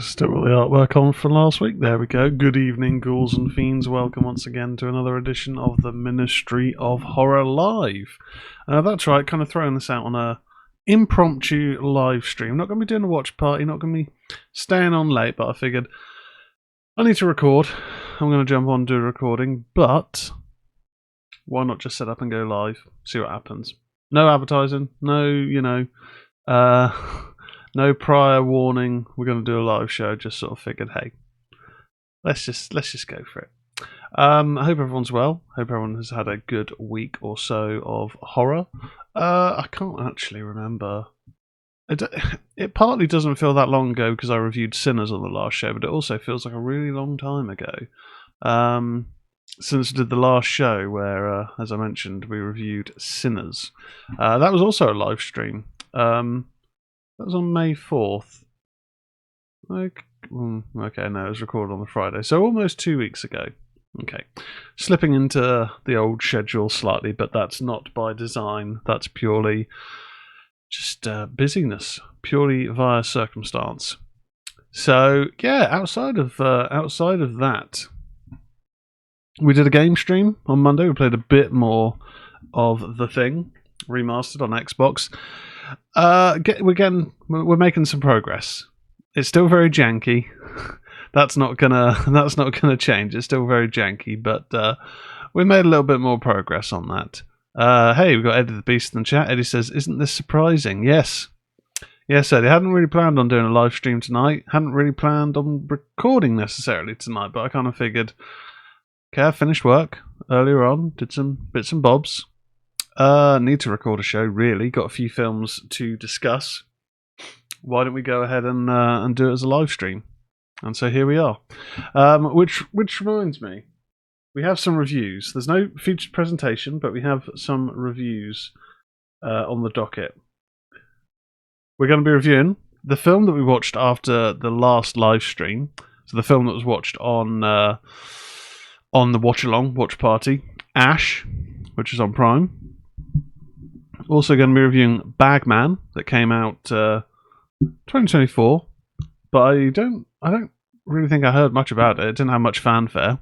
Still with the artwork on from last week. There we go. Good evening, ghouls and fiends. Welcome once again to another edition of the Ministry of Horror Live. That's right, kind of throwing this out on a impromptu live stream. Not going to be doing a watch party, not going to be staying on late, but I figured I need to record. I'm going to jump on and do a recording, but why not just set up and go live, see what happens. No advertising, no, no prior warning. We're going to do a live show. Just sort of figured, hey, let's just go for it. I hope everyone's well. Hope everyone has had a good week or so of horror. I can't actually remember. It partly doesn't feel that long ago because I reviewed Sinners on the last show, but it also feels like a really long time ago. Since I did the last show where, as I mentioned, we reviewed Sinners. That was also a live stream. That was on May 4th. Okay, no, it was recorded on the Friday. So almost 2 weeks ago. Okay. Slipping into the old schedule slightly, but that's not by design. That's purely just busyness, purely via circumstance. So, yeah, outside of that, we did a game stream on Monday. We played a bit more of The Thing, remastered on Xbox. We're making some progress. It's still very janky. That's not gonna change. It's still very janky, but we made a little bit more progress on that. Hey, we've got Eddie the Beast in the chat. Eddie says, "Isn't this surprising?" Yes, Eddie. Hadn't really planned on doing a live stream tonight. Hadn't really planned on recording necessarily tonight, but I kind of figured, okay, I finished work earlier on, did some bits and bobs. Need to record a show, really. Got a few films to discuss. Why don't we go ahead and do it as a live stream? And so here we are. Which reminds me, we have some reviews. There's no featured presentation, but we have some reviews on the docket. We're going to be reviewing the film that we watched after the last live stream. So the film that was watched on the watch party, Ash, which is on Prime. Also going to be reviewing Bagman, that came out 2024, but I don't really think I heard much about it. It didn't have much fanfare.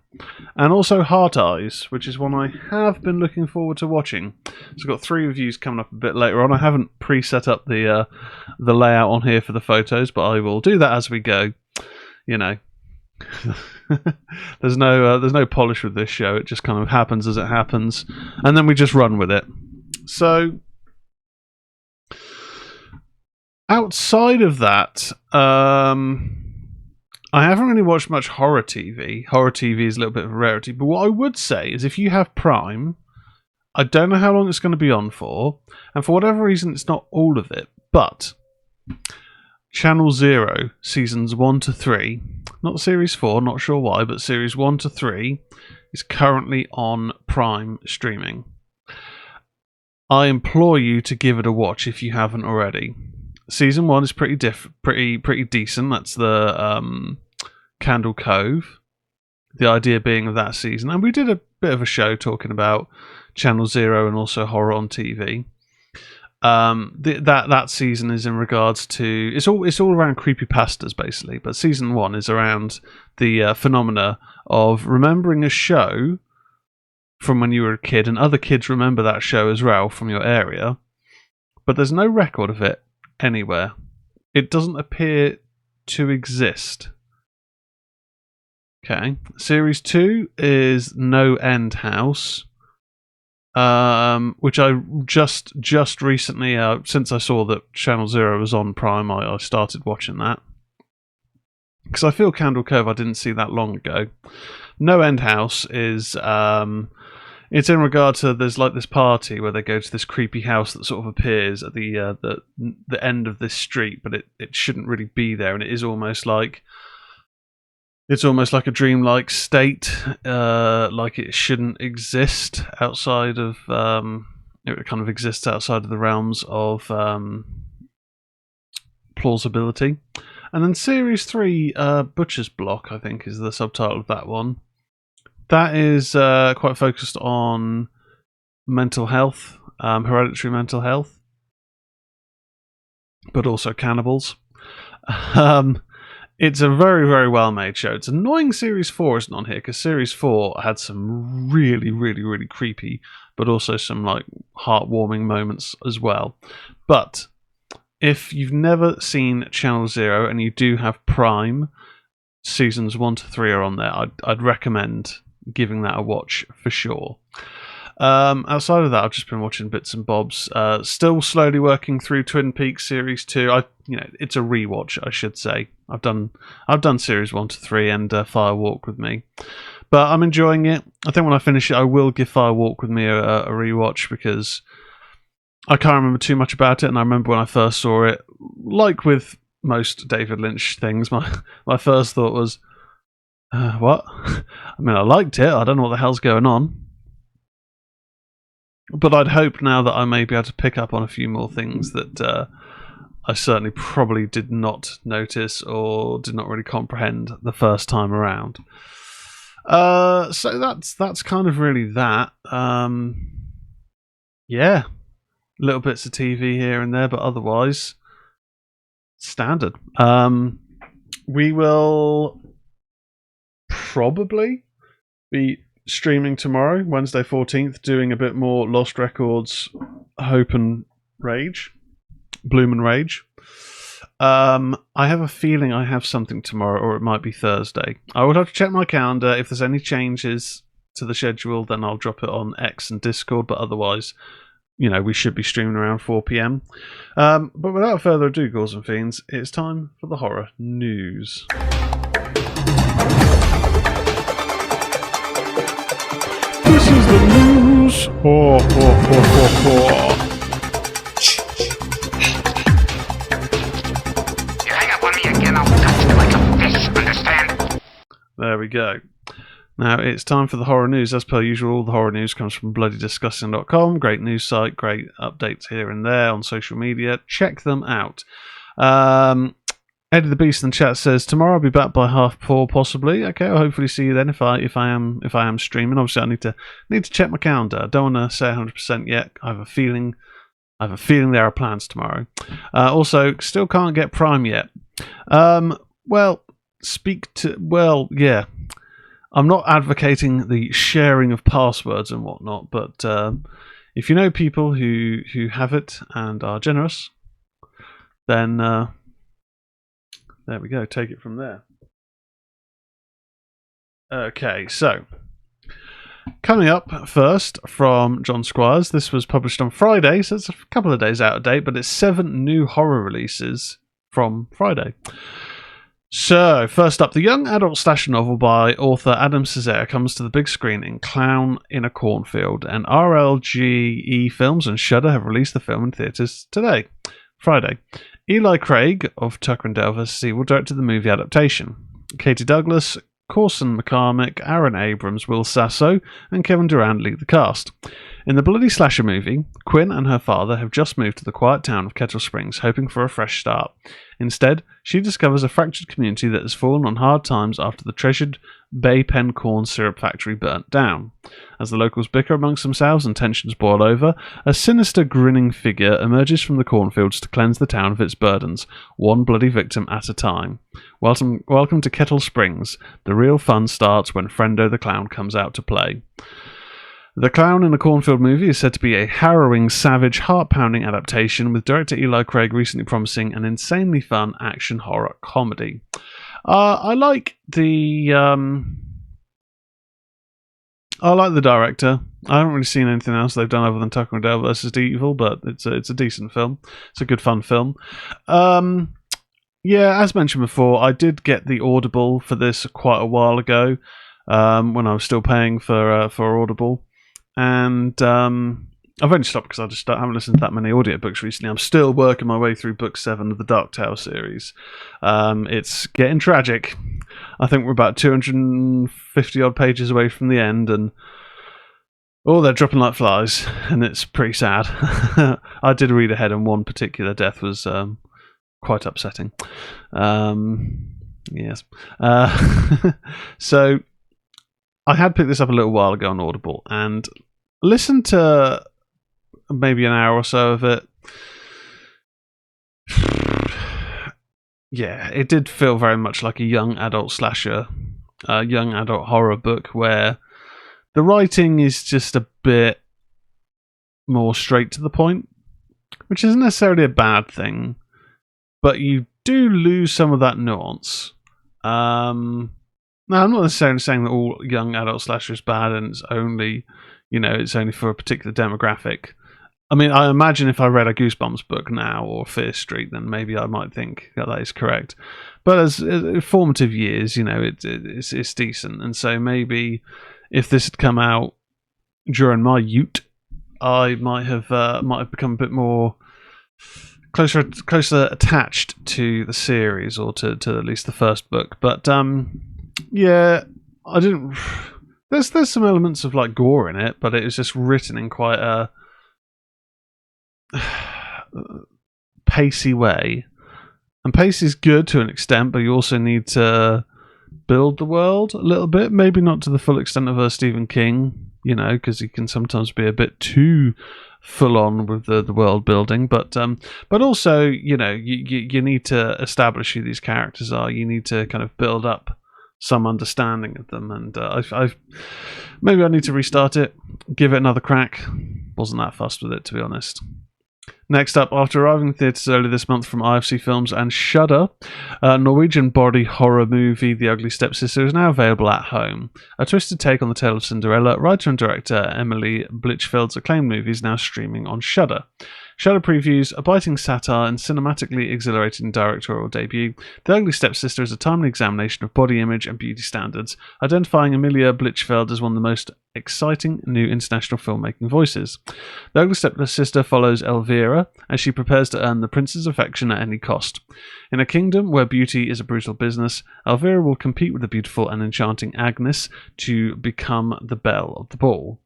And also Heart Eyes, which is one I have been looking forward to watching. So I've got 3 reviews coming up a bit later on. I haven't pre-set up the layout on here for the photos, but I will do that as we go. You know, there's no polish with this show. It just kind of happens as it happens, and then we just run with it. So, outside of that, I haven't really watched much horror TV. Horror TV is a little bit of a rarity, but what I would say is if you have Prime, I don't know how long it's going to be on for, and for whatever reason it's not all of it, but Channel Zero, seasons 1 to 3, not series 4, not sure why, but series 1 to 3 is currently on Prime streaming. I implore you to give it a watch if you haven't already. Season 1 is pretty decent. That's the Candle Cove. The idea being of that season, and we did a bit of a show talking about Channel Zero and also horror on TV. That season is in regards to it's all around creepypastas basically, but season 1 is around the phenomena of remembering a show from when you were a kid, and other kids remember that show as well from your area, but there's no record of it anywhere. It doesn't appear to exist. Okay. Series 2 is No End House, which I just recently, since I saw that Channel Zero was on Prime, I started watching that. Because I feel Candle Cove I didn't see that long ago. No End House is it's in regard to there's like this party where they go to this creepy house that sort of appears at the end of this street, but it shouldn't really be there, and it is almost like a dreamlike state, like it shouldn't exist outside of it kind of exists outside of the realms of plausibility. And then series 3, Butcher's Block, I think is the subtitle of that one. That is quite focused on mental health, hereditary mental health, but also cannibals. It's a very, very well made show. It's annoying Series 4 isn't on here, because Series 4 had some really, really, really creepy, but also some like heartwarming moments as well. But if you've never seen Channel Zero and you do have Prime, seasons 1 to 3 are on there. I'd recommend giving that a watch for sure. Outside of that, I've just been watching bits and bobs. Still slowly working through Twin Peaks Series 2. It's a rewatch, I should say. I've done Series 1 to 3 and Fire Walk with Me, but I'm enjoying it. I think when I finish it, I will give Fire Walk with Me a rewatch, because I can't remember too much about it, and I remember when I first saw it, like with most David Lynch things, my first thought was, what? I mean, I liked it. I don't know what the hell's going on. But I'd hope now that I may be able to pick up on a few more things that I certainly probably did not notice or did not really comprehend the first time around. So that's kind of really that. Yeah, little bits of TV here and there, but otherwise standard. We will probably be streaming tomorrow, Wednesday 14th, doing a bit more Lost Records, Hope and Rage, Bloom and Rage. I have a feeling I have something tomorrow, or it might be Thursday. I would have to check my calendar. If there's any changes to the schedule, then I'll drop it on X and Discord, but otherwise, we should be streaming around 4 p.m. But without further ado, Ghouls and Fiends, it's time for the horror news. This is the news. You hang up on me again, I'll cut you like a fish, understand? There we go. Now it's time for the horror news. As per usual, the horror news comes from bloodydisgusting.com. Great news site, great updates here and there on social media. Check them out. Eddie the Beast in the chat says, tomorrow I'll be back by 4:30 possibly. Okay, I'll hopefully see you then if I am streaming. Obviously I need to check my calendar. I don't want to say 100% yet. I have a feeling there are plans tomorrow. Also, still can't get Prime yet. Yeah. I'm not advocating the sharing of passwords and whatnot, but if you know people who have it and are generous, then there we go. Take it from there. Okay, so coming up first from John Squires. This was published on Friday, so it's a couple of days out of date, but it's 7 new horror releases from Friday. So, first up, the young adult slasher novel by author Adam Cesare comes to the big screen in Clown in a Cornfield, and RLGE Films and Shudder have released the film in theatres today, Friday. Eli Craig of Tucker and Dale vs. Evil directed the movie adaptation. Katie Douglas, Corson McCormick, Aaron Abrams, Will Sasso, and Kevin Durand lead the cast. In the bloody slasher movie, Quinn and her father have just moved to the quiet town of Kettle Springs, hoping for a fresh start. Instead, she discovers a fractured community that has fallen on hard times after the treasured Bay Pen corn syrup factory burnt down. As the locals bicker amongst themselves and tensions boil over, a sinister, grinning figure emerges from the cornfields to cleanse the town of its burdens, one bloody victim at a time. Welcome to Kettle Springs. The real fun starts when Frendo the Clown comes out to play. The Clown in the Cornfield movie is said to be a harrowing, savage, heart-pounding adaptation, with director Eli Craig recently promising an insanely fun action horror comedy. I like the director. I haven't really seen anything else they've done other than Tucker and Dale vs. Evil, but it's a decent film. It's a good fun film. Yeah, as mentioned before, I did get the Audible for this quite a while ago, when I was still paying for Audible. And I've only stopped because I just haven't listened to that many audiobooks recently. I'm still working my way through book 7 of the Dark Tower series. It's getting tragic. I think we're about 250 odd pages away from the end, and they're dropping like flies, and it's pretty sad. I did read ahead, and one particular death was quite upsetting. Yes. So I had picked this up a little while ago on Audible and listened to maybe an hour or so of it. yeah, it did feel very much like a young adult slasher, young adult horror book where the writing is just a bit more straight to the point, which isn't necessarily a bad thing, but you do lose some of that nuance. Now, I'm not necessarily saying that all young adult slasher is bad and it's only, it's only for a particular demographic. I mean, I imagine if I read a Goosebumps book now or Fear Street, then maybe I might think that is correct. But as formative years, it's decent, and so maybe if this had come out during my youth, I might have become a bit more closer attached to the series or to at least the first book. But yeah, I didn't. There's some elements of like gore in it, but it was just written in quite a pacey way. And pacey is good to an extent, but you also need to build the world a little bit. Maybe not to the full extent of Stephen King, because he can sometimes be a bit too full on with the world building. But also, you need to establish who these characters are. You need to kind of build up some understanding of them. And I've maybe I need to restart it, give it another crack. Wasn't that fussed with it, to be honest. Next up, after arriving in theatres earlier this month from IFC Films and Shudder, Norwegian body horror movie The Ugly Stepsister is now available at home. A twisted take on the tale of Cinderella, writer and director Emily Blichfeld's acclaimed movie is now streaming on Shudder. Shudder previews a biting satire and cinematically exhilarating directorial debut. The Ugly Stepsister is a timely examination of body image and beauty standards, identifying Emilia Blichfeld as one of the most exciting new international filmmaking voices. The Ugly Stepsister follows Elvira as she prepares to earn the prince's affection at any cost. In a kingdom where beauty is a brutal business, Elvira will compete with the beautiful and enchanting Agnes to become the belle of the ball.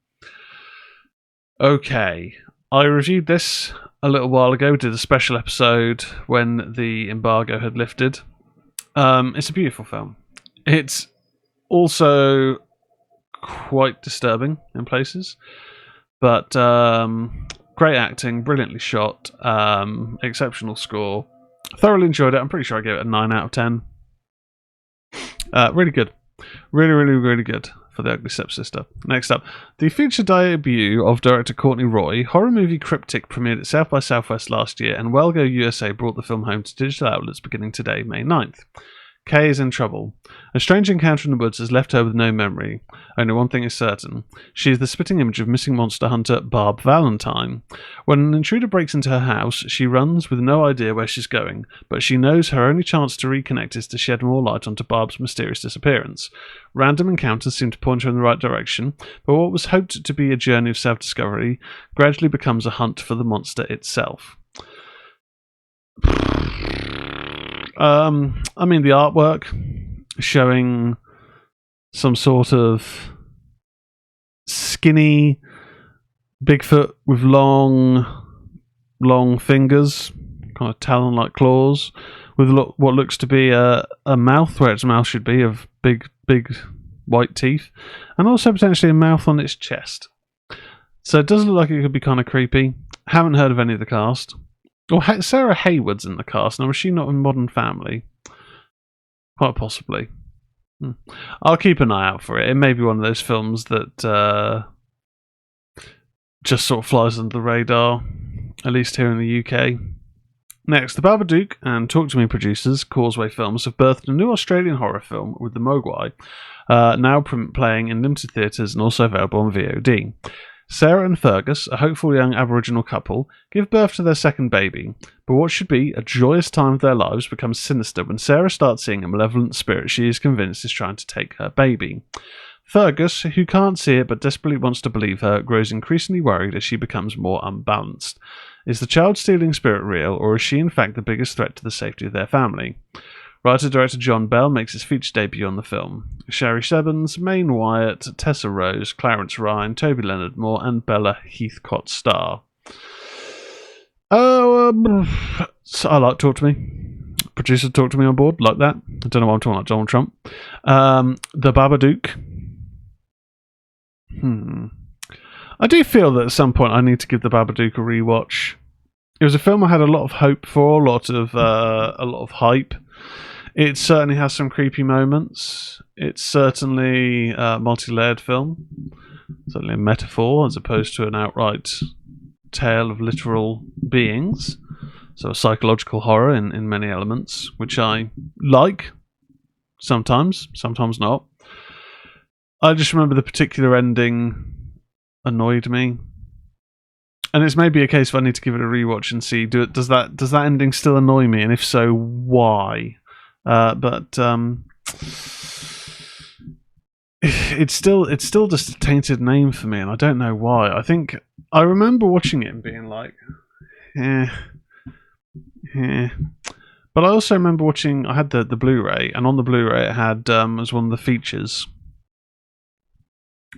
Okay, I reviewed this a little while ago, did a special episode when the embargo had lifted. It's a beautiful film. It's also quite disturbing in places, but great acting, brilliantly shot, exceptional score. Thoroughly enjoyed it. I'm pretty sure I gave it a 9 out of 10. Really good. Really, really, really good for The Ugly Stepsister. Next up, the feature debut of director Courtney Roy, horror movie Cryptic, premiered at South by Southwest last year, and Wellgo USA brought the film home to digital outlets beginning today, May 9th. Kay is in trouble. A strange encounter in the woods has left her with no memory. Only one thing is certain. She is the spitting image of missing monster hunter Barb Valentine. When an intruder breaks into her house, she runs with no idea where she's going, but she knows her only chance to reconnect is to shed more light onto Barb's mysterious disappearance. Random encounters seem to point her in the right direction, but what was hoped to be a journey of self-discovery gradually becomes a hunt for the monster itself. I mean, the artwork showing some sort of skinny Bigfoot with long fingers, kind of talon-like claws, with what looks to be a mouth where its mouth should be, of big white teeth, and also potentially a mouth on its chest. So it does look like it could be kind of creepy. Haven't heard of any of the cast. Or Sarah Hayward's in the cast. Now, was she not in Modern Family? Quite possibly. I'll keep an eye out for it. It may be one of those films that just sort of flies under the radar, at least here in the UK. Next, the Babadook and Talk To Me producers, Causeway Films, have birthed a new Australian horror film with the Mogwai, now playing in limited theatres and also available on VOD. Sarah and Fergus, a hopeful young Aboriginal couple, give birth to their second baby, but what should be a joyous time of their lives becomes sinister when Sarah starts seeing a malevolent spirit she is convinced is trying to take her baby. Fergus, who can't see it but desperately wants to believe her, grows increasingly worried as she becomes more unbalanced. Is the child-stealing spirit real, or is she in fact the biggest threat to the safety of their family? Writer-director John Bell makes his feature debut on the film. Sherry Stebbins, Maine Wyatt, Tessa Rose, Clarence Ryan, Toby Leonard Moore, and Bella Heathcote star. So I like Talk To Me. Producer Talk To Me on board, like that. I don't know why I'm talking like Donald Trump. The Babadook. I do feel that at some point I need to give The Babadook a rewatch. It was a film I had a lot of hope for, a lot of hype. It certainly has some creepy moments. It's certainly a multi-layered film, certainly a metaphor as opposed to an outright tale of literal beings. So a psychological horror in many elements, which I like sometimes not. I just remember the particular ending annoyed me. And it's maybe a case if I need to give it a rewatch and see does that ending still annoy me, and if so, why? But it's still just a tainted name for me, and I don't know why. I think I remember watching it and being like, eh. But I also remember watching. I had the Blu-ray, and on the Blu-ray it had as one of the features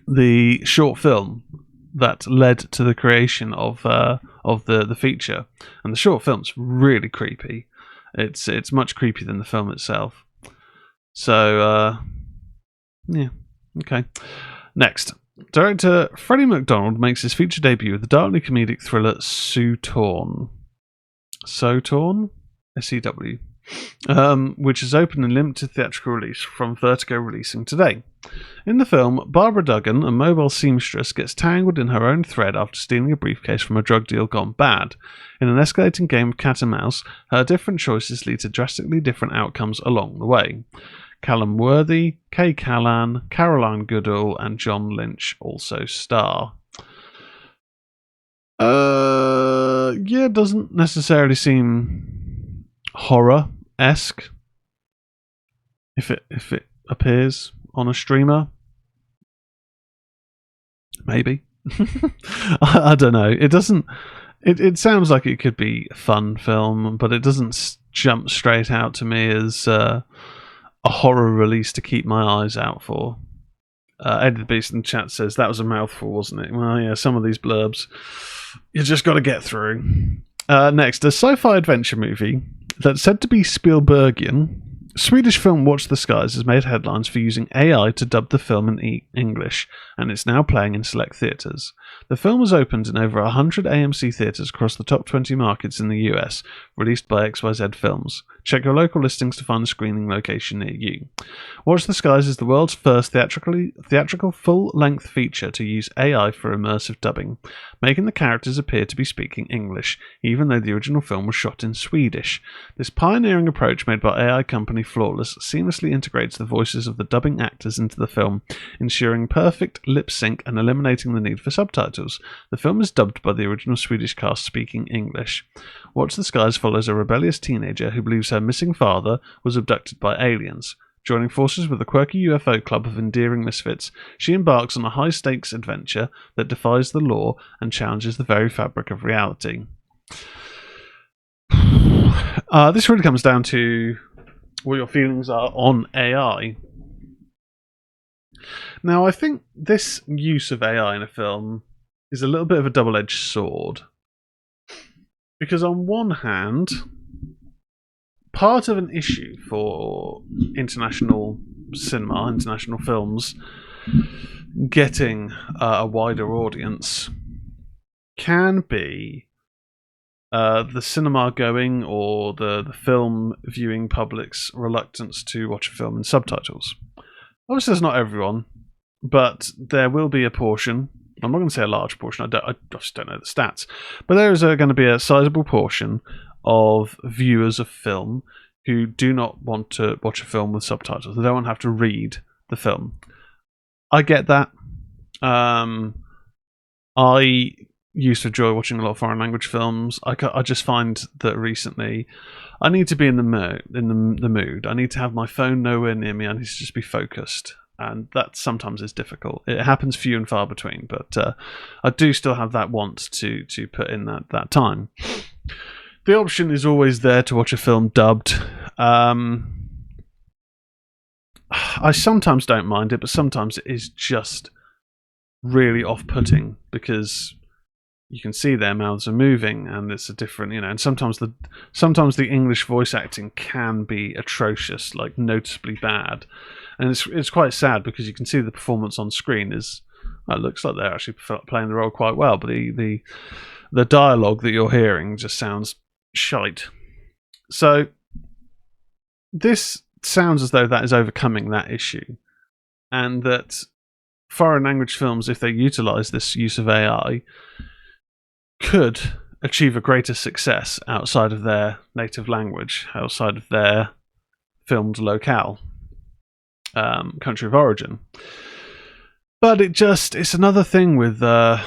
the short film that led to the creation of the feature, and the short film's really creepy. It's much creepier than the film itself. So yeah, okay. Next, director Freddie McDonald makes his feature debut with the darkly comedic thriller Sue Torn. So Torn, SEW, which is open and limited theatrical release from Vertigo releasing today. In the film, Barbara Duggan, a mobile seamstress, gets tangled in her own thread after stealing a briefcase from a drug deal gone bad. In an escalating game of cat and mouse, her different choices lead to drastically different outcomes along the way. Callum Worthy, Kay Callan, Caroline Goodall, and John Lynch also star. Yeah, it doesn't necessarily seem horror-esque if it appears on a streamer. Maybe. I don't know. It doesn't. It sounds like it could be a fun film, but it doesn't jump straight out to me as a horror release to keep my eyes out for. Eddie the Beast in the chat says that was a mouthful, wasn't it? Well, yeah, some of these blurbs you just got to get through. Next, a sci-fi adventure movie that's said to be Spielbergian. Swedish film Watch the Skies has made headlines for using AI to dub the film in English, and it's now playing in select theatres. The film was opened in over 100 AMC theatres across the top 20 markets in the US, released by XYZ Films. Check your local listings to find a screening location near you. Watch the Skies is the world's first theatrical full-length feature to use AI for immersive dubbing, making the characters appear to be speaking English, even though the original film was shot in Swedish. This pioneering approach made by AI company Flawless seamlessly integrates the voices of the dubbing actors into the film, ensuring perfect lip sync and eliminating the need for subtitles. The film is dubbed by the original Swedish cast speaking English. Watch the Skies follows a rebellious teenager who believes her missing father was abducted by aliens. Joining forces with a quirky UFO club of endearing misfits, she embarks on a high-stakes adventure that defies the law and challenges the very fabric of reality. This really comes down to what your feelings are on AI. Now, I think this use of AI in a film is a little bit of a double-edged sword. Because on one hand, part of an issue for international cinema, international films, getting a wider audience can be the cinema going or the film viewing public's reluctance to watch a film in subtitles. Obviously, there's not everyone, but there will be a portion. I'm not going to say a large portion. I just don't know the stats, but there is going to be a sizable portion of viewers of film who do not want to watch a film with subtitles. They don't want to have to read the film. I get that. I used to enjoy watching a lot of foreign language films. I just find that recently I need to be in the mood. I need to have my phone nowhere near me. I need to just be focused. And that sometimes is difficult. It happens few and far between, but I do still have that want to put in that time. The option is always there to watch a film dubbed. I sometimes don't mind it, but sometimes it is just really off-putting because you can see their mouths are moving, and it's a different, and sometimes the English voice acting can be atrocious, like noticeably bad, and it's quite sad because you can see the performance on screen it looks like they're actually playing the role quite well, but the the dialogue that you're hearing just sounds shite. So this sounds as though that is overcoming that issue, and that foreign language films, if they utilize this use of AI, could achieve a greater success outside of their native language, outside of their filmed locale, country of origin. But it's another thing with AI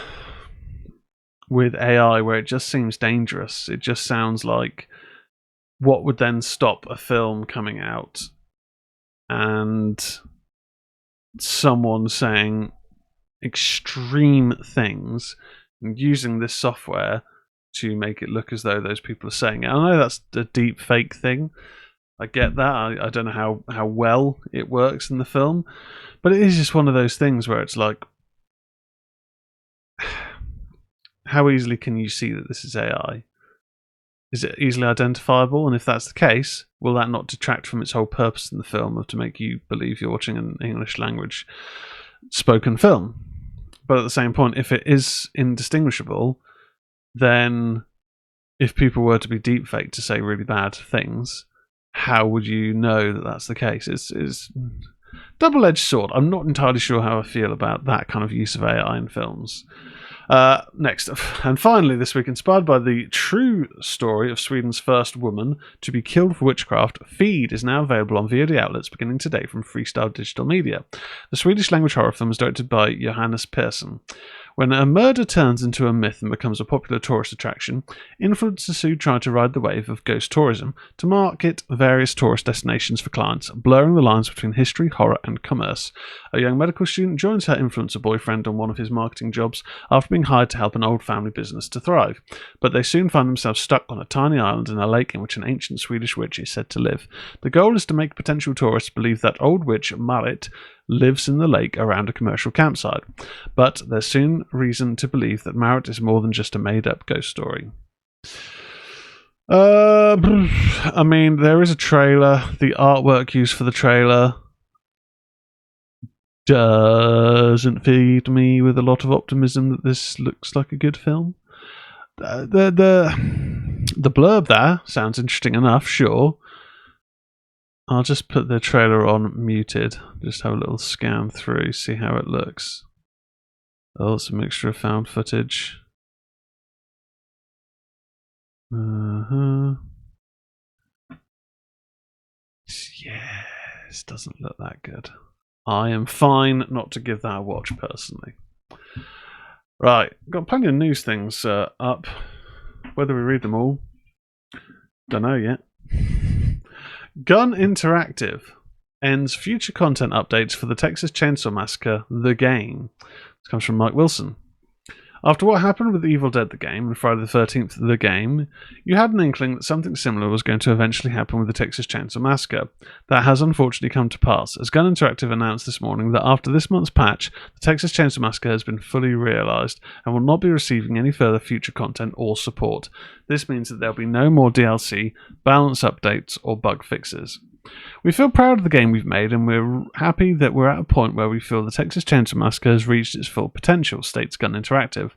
where it just seems dangerous. It just sounds like what would then stop a film coming out and someone saying extreme things and using this software to make it look as though those people are saying it. I know that's a deep fake thing. I get that. I don't know how well it works in the film, but it is just one of those things where it's like, how easily can you see that this is AI? Is it easily identifiable? And if that's the case, will that not detract from its whole purpose in the film of to make you believe you're watching an English language spoken film? But at the same point, if it is indistinguishable, then if people were to be deepfaked to say really bad things, how would you know that that's the case? It's double-edged sword. I'm not entirely sure how I feel about that kind of use of AI in films. Next, and finally this week, inspired by the true story of Sweden's first woman to be killed for witchcraft, Feed is now available on VOD outlets beginning today from Freestyle Digital Media. The Swedish language horror film is directed by Johannes Persson. When a murder turns into a myth and becomes a popular tourist attraction, influencers who try to ride the wave of ghost tourism to market various tourist destinations for clients, blurring the lines between history, horror, and commerce. A young medical student joins her influencer boyfriend on one of his marketing jobs after being hired to help an old family business to thrive. But they soon find themselves stuck on a tiny island in a lake in which an ancient Swedish witch is said to live. The goal is to make potential tourists believe that old witch Marit lives in the lake around a commercial campsite, but there's soon reason to believe that Marit is more than just a made-up ghost story. I mean, there is a trailer. The artwork used for the trailer doesn't feed me with a lot of optimism that this looks like a good film. The blurb there sounds interesting enough, sure. I'll just put the trailer on muted. Just have a little scan through, see how it looks. Oh, it's a mixture of found footage. Yes, doesn't look that good. I am fine not to give that a watch, personally. Right, got plenty of news things up. Whether we read them all, don't know yet. Gun Interactive ends future content updates for the Texas Chainsaw Massacre, the game. This comes from Mike Wilson. After what happened with Evil Dead the game and Friday the 13th the game, you had an inkling that something similar was going to eventually happen with the Texas Chainsaw Massacre. That has unfortunately come to pass, as Gun Interactive announced this morning that after this month's patch, the Texas Chainsaw Massacre has been fully realised and will not be receiving any further future content or support. This means that there will be no more DLC, balance updates, or bug fixes. We feel proud of the game we've made, and we're happy that we're at a point where we feel the Texas Chainsaw Massacre has reached its full potential, states Gun Interactive.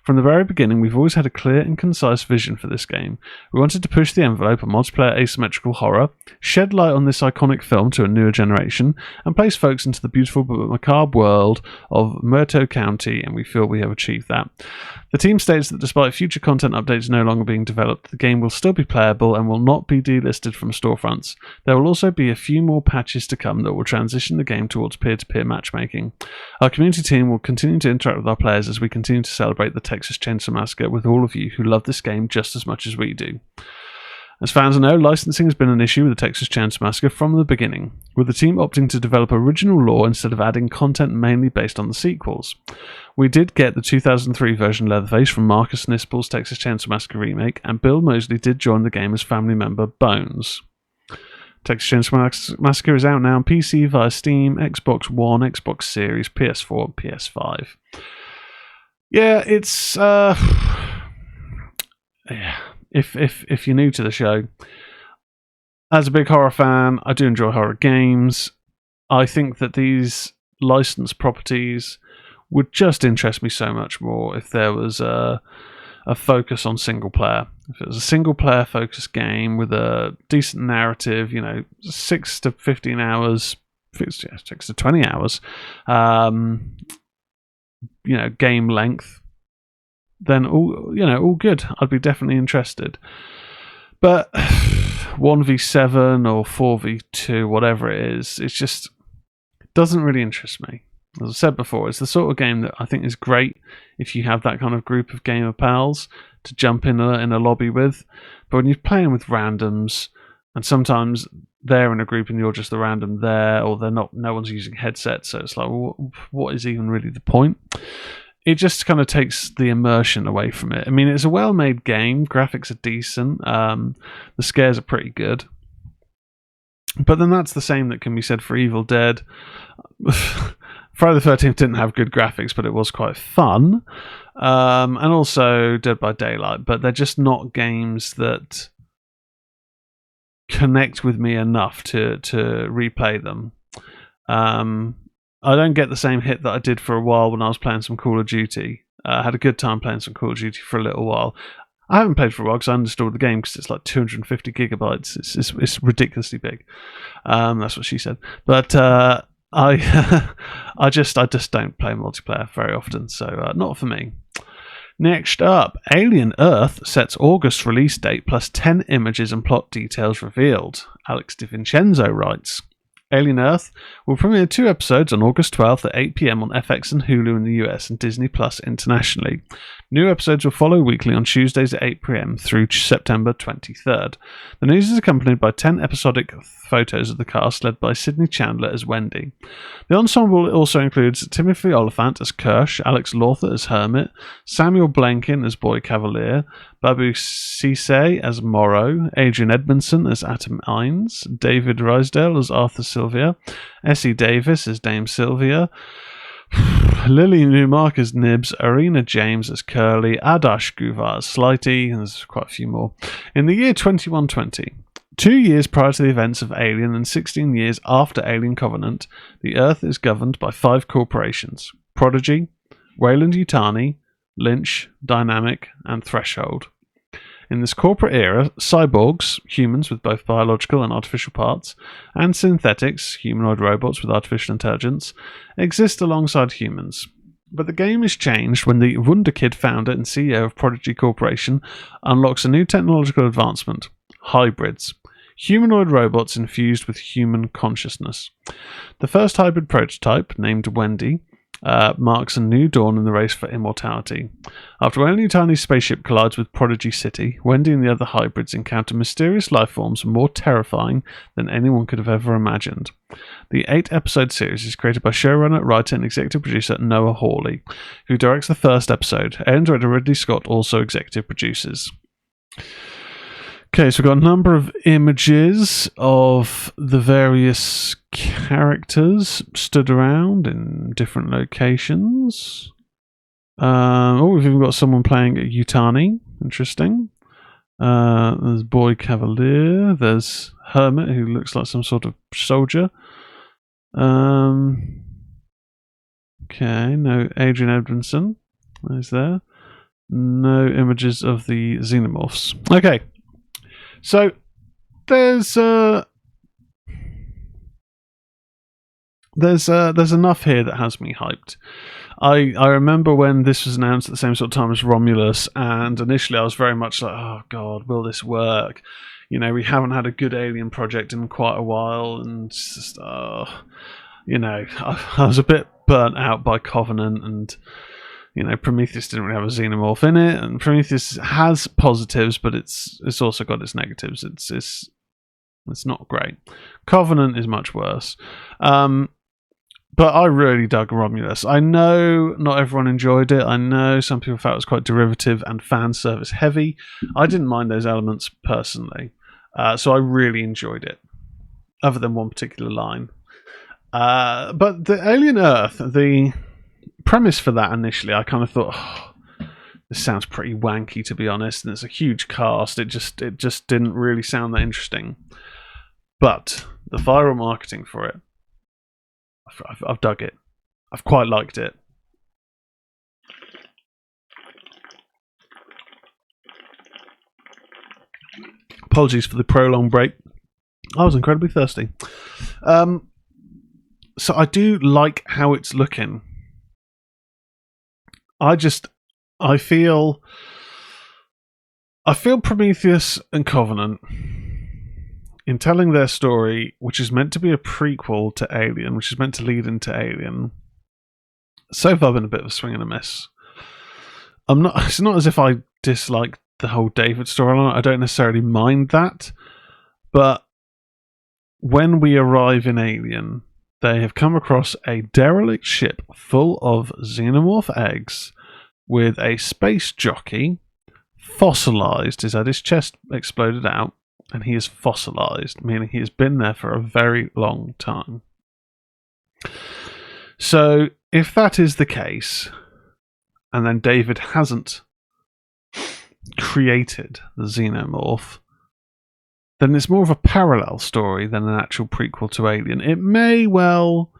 From the very beginning, we've always had a clear and concise vision for this game. We wanted to push the envelope on multiplayer asymmetrical horror, shed light on this iconic film to a newer generation, and place folks into the beautiful but macabre world of Muerto County, and we feel we have achieved that. The team states that despite future content updates no longer being developed, the game will still be playable and will not be delisted from storefronts. There will also be a few more patches to come that will transition the game towards peer-to-peer matchmaking. Our community team will continue to interact with our players as we continue to celebrate the Texas Chainsaw Massacre with all of you who love this game just as much as we do. As fans know, licensing has been an issue with the Texas Chainsaw Massacre from the beginning, with the team opting to develop original lore instead of adding content mainly based on the sequels. We did get the 2003 version Leatherface from Marcus Nispel's Texas Chainsaw Massacre remake, and Bill Moseley did join the game as family member Bones. Texas Chainsaw Massacre is out now on PC via Steam, Xbox One, Xbox Series, PS4, and PS5. Yeah, it's If you're new to the show, as a big horror fan, I do enjoy horror games. I think that these licensed properties would just interest me so much more if there was a a focus on single player. If it was a single player focused game with a decent narrative, 6 to 15 hours, 6 to 20 hours, game length, then all good. I'd be definitely interested. But 1v7 or 4v2, whatever it is, it just doesn't really interest me. As I said before, it's the sort of game that I think is great if you have that kind of group of gamer pals to jump in a lobby with. But when you're playing with randoms, and sometimes they're in a group and you're just the random there, or they're not, no one's using headsets, so it's like, what is even really the point? It just kind of takes the immersion away from it. I mean, it's a well-made game. Graphics are decent. The scares are pretty good. But then that's the same that can be said for Evil Dead. Friday the 13th didn't have good graphics, but it was quite fun. And also Dead by Daylight. But they're just not games that connect with me enough to replay them. I don't get the same hit that I did for a while when I was playing some Call of Duty. I had a good time playing some Call of Duty for a little while. I haven't played for a while because I uninstalled the game because it's like 250 gigabytes. It's ridiculously big. That's what she said. But I just don't play multiplayer very often, so not for me. Next up, Alien Earth sets August release date plus 10 images and plot details revealed. Alex DiVincenzo writes, Alien Earth will premiere 2 episodes on August 12th at 8 p.m. on FX and Hulu in the US and Disney Plus internationally. New episodes will follow weekly on Tuesdays at 8 p.m. through September 23rd. The news is accompanied by 10 episodic photos of the cast led by Sydney Chandler as Wendy. The ensemble also includes Timothy Oliphant as Kirsch, Alex Lawther as Hermit, Samuel Blanken as Boy Cavalier, Babu Cisse as Morrow, Adrian Edmondson as Atom Ines, David Rysdale as Arthur Sylvia, Essie Davis as Dame Sylvia, Lily Newmark as Nibs, Arena James as Curly, Adash Guvar as Slighty, and there's quite a few more. In the year 2120, 2 years prior to the events of Alien and 16 years after Alien Covenant, the Earth is governed by 5 corporations: Prodigy, Weyland-Yutani, Lynch, Dynamic, and Threshold. In this corporate era, cyborgs, humans with both biological and artificial parts, and synthetics, humanoid robots with artificial intelligence, exist alongside humans. But the game is changed when the Wunderkid founder and CEO of Prodigy Corporation unlocks a new technological advancement: hybrids. Humanoid robots infused with human consciousness. The first hybrid prototype, named Wendy, marks a new dawn in the race for immortality. After Weyland-Yutani's spaceship collides with Prodigy City, Wendy and the other hybrids encounter mysterious life forms more terrifying than anyone could have ever imagined. The 8-episode series is created by showrunner, writer, and executive producer Noah Hawley, who directs the first episode. Aaron director Ridley Scott also executive produces. Okay, so we've got a number of images of the various characters stood around in different locations. We've even got someone playing at Yutani. Interesting. There's Boy Cavalier. There's Hermit, who looks like some sort of soldier. Okay, no Adrian Edmondson is there. No images of the xenomorphs. Okay. So there's enough here that has me hyped. I remember when this was announced at the same sort of time as Romulus, and initially I was very much like, oh god, will this work? We haven't had a good Alien project in quite a while, and it's just, I was a bit burnt out by Covenant, and Prometheus didn't really have a xenomorph in it, and Prometheus has positives, but it's also got its negatives. It's not great. Covenant is much worse. But I really dug Romulus. I know not everyone enjoyed it. I know some people felt it was quite derivative and fan service heavy. I didn't mind those elements personally, so I really enjoyed it, other than one particular line. But the Alien Earth, the premise for that initially, I kind of thought, this sounds pretty wanky, to be honest, and it's a huge cast. It just didn't really sound that interesting. But the viral marketing for it, I've dug it. I've quite liked it. Apologies for the prolonged break. I was incredibly thirsty. So I do like how it's looking. I feel Prometheus and Covenant, in telling their story, which is meant to be a prequel to Alien, which is meant to lead into Alien, so far been a bit of a swing and a miss. It's not as if I dislike the whole David storyline. I don't necessarily mind that, but when we arrive in Alien, they have come across a derelict ship full of xenomorph eggs with a space jockey fossilized. He's had his chest exploded out, and he is fossilized, meaning he has been there for a very long time. So, if that is the case, and then David hasn't created the xenomorph, then it's more of a parallel story than an actual prequel to Alien. It may well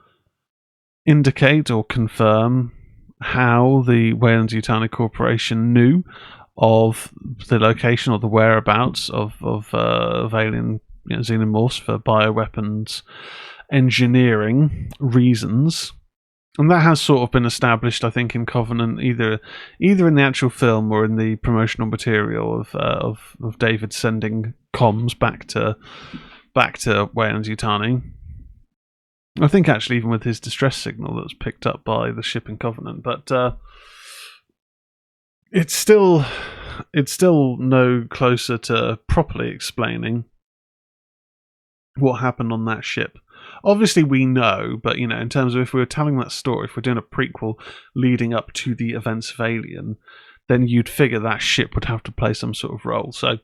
indicate or confirm how the Weyland-Yutani Corporation knew of the location or the whereabouts of alien xenomorphs for bioweapons engineering reasons. And that has sort of been established, I think, in Covenant, either in the actual film or in the promotional material of David sending comms back to Weyland-Yutani. I think actually even with his distress signal that was picked up by the ship in Covenant, but it's still no closer to properly explaining what happened on that ship. Obviously we know, but in terms of if we were telling that story, if we're doing a prequel leading up to the events of Alien, then you'd figure that ship would have to play some sort of role. So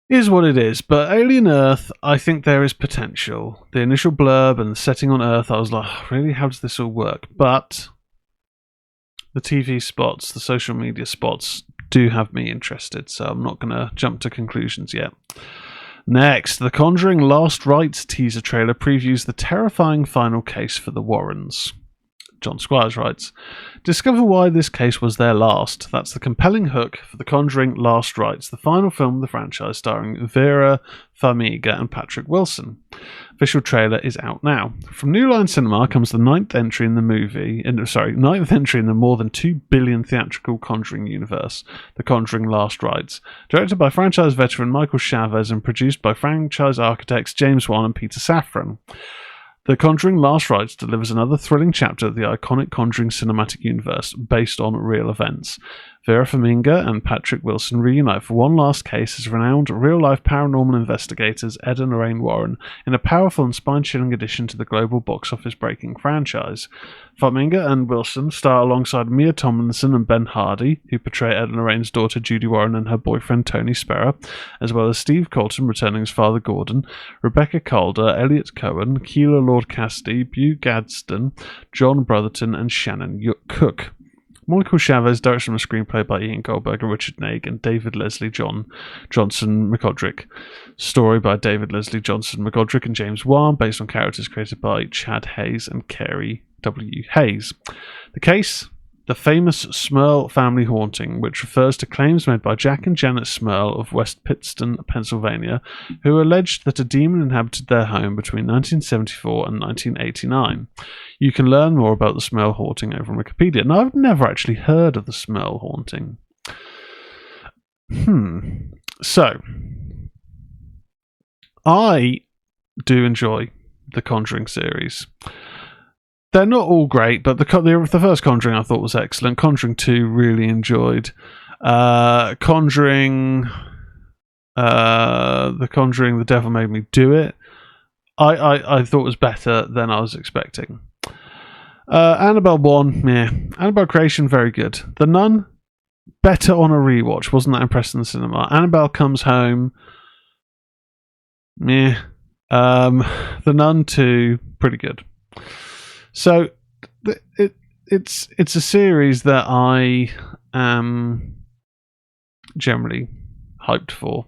is what it is. But Alien Earth, I think there is potential. The initial blurb and the setting on Earth, I was like, really, how does this all work? But the TV spots, the social media spots, do have me interested, so I'm not going to jump to conclusions yet. Next, The Conjuring Last Rites teaser trailer previews the terrifying final case for the Warrens. John Squires writes, discover why this case was their last. That's the compelling hook for The Conjuring Last Rites, the final film of the franchise starring Vera Farmiga and Patrick Wilson. Official trailer is out now. From New Line Cinema comes the ninth entry in the more than 2 billion theatrical Conjuring universe, The Conjuring Last Rites. Directed by franchise veteran Michael Chavez and produced by franchise architects James Wan and Peter Safran. The Conjuring Last Rites delivers another thrilling chapter of the iconic Conjuring cinematic universe based on real events. Vera Farmiga and Patrick Wilson reunite for one last case as renowned real-life paranormal investigators Ed and Lorraine Warren in a powerful and spine-chilling addition to the global box office-breaking franchise. Farmiga and Wilson star alongside Mia Tomlinson and Ben Hardy, who portray Ed and Lorraine's daughter Judy Warren and her boyfriend Tony Sperrer, as well as Steve Colton returning as Father Gordon, Rebecca Calder, Elliot Cohen, Keela Lord Cassidy, Beau Gadsden, John Brotherton, and Shannon Cook. Michael Chavez directs from a screenplay by Ian Goldberg and Richard Naig and David Leslie Johnson McGodrick. Story by David Leslie Johnson McGodrick and James Wan, based on characters created by Chad Hayes and Carey W. Hayes. The case, the famous Smurl family haunting, which refers to claims made by Jack and Janet Smurl of West Pittston, Pennsylvania, who alleged that a demon inhabited their home between 1974 and 1989. You can learn more about the Smurl haunting over on Wikipedia. Now, I've never actually heard of the Smurl haunting. So, I do enjoy the Conjuring series. They're not all great, but the first Conjuring I thought was excellent. Conjuring 2 really enjoyed. The Conjuring, The Devil Made Me Do It, I thought was better than I was expecting. Annabelle 1, meh. Annabelle Creation, very good. The Nun, better on a rewatch. Wasn't that impressed in the cinema. Annabelle Comes Home, meh. The Nun 2, pretty good. So it's a series that I am generally hyped for.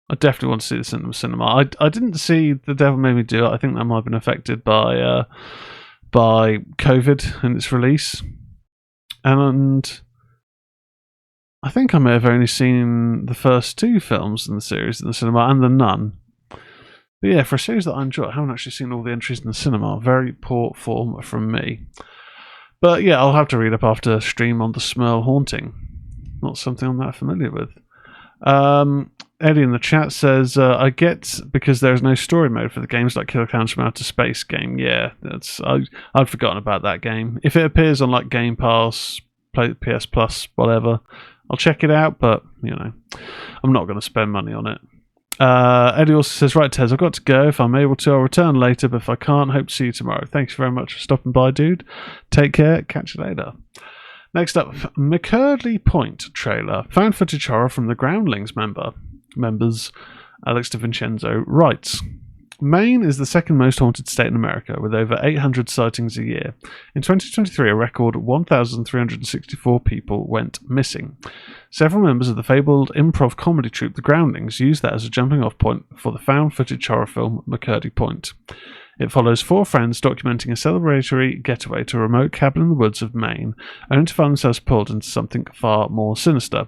I definitely want to see this in the cinema. I didn't see The Devil Made Me Do It. I think that might have been affected by COVID and its release. And I think I may have only seen the first 2 films in the series in the cinema and The Nun. But yeah, for a series that I enjoy, I haven't actually seen all the entries in the cinema. Very poor form from me. But yeah, I'll have to read up after stream on the Smurl Haunting. Not something I'm that familiar with. Eddie in the chat says, I get because there is no story mode for the games like Killer Clowns from Outer Space game. Yeah, I'd forgotten about that game. If it appears on like Game Pass, PS Plus, whatever, I'll check it out, but I'm not going to spend money on it. Eddie also says, right, Tez, I've got to go. If I'm able to, I'll return later, but if I can't, hope to see you tomorrow. Thanks very much for stopping by, dude. Take care. Catch you later. Next up, McCurdley Point trailer. Found footage horror from the Groundlings members. Alex DiVincenzo writes, Maine is the second most haunted state in America, with over 800 sightings a year. In 2023, a record 1,364 people went missing. Several members of the fabled improv comedy troupe The Groundlings used that as a jumping-off point for the found footage horror film McCurdley Point. It follows 4 friends documenting a celebratory getaway to a remote cabin in the woods of Maine, only to find themselves pulled into something far more sinister.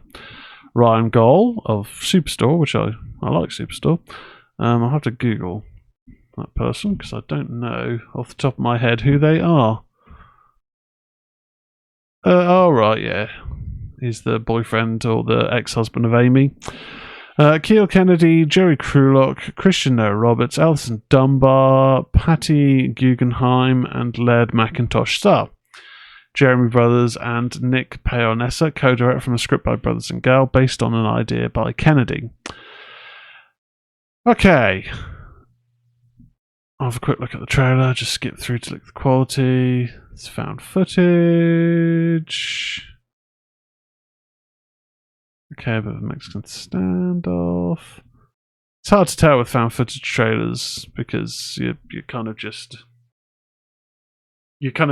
Ryan Goll of Superstore, which I like Superstore. I'll have to Google that person because I don't know off the top of my head who they are. Right, yeah. He's the boyfriend or the ex-husband of Amy. Keel Kennedy, Jerry Krulok, Christian Noah Roberts, Alison Dunbar, Patty Guggenheim, and Laird McIntosh star. Jeremy Brothers and Nick Paonessa co-direct from a script by Brothers and Gale based on an idea by Kennedy. Okay. I'll have a quick look at the trailer, just skip through to look at the quality. It's found footage. Okay, a bit of a Mexican standoff. It's hard to tell with found footage trailers because you kind of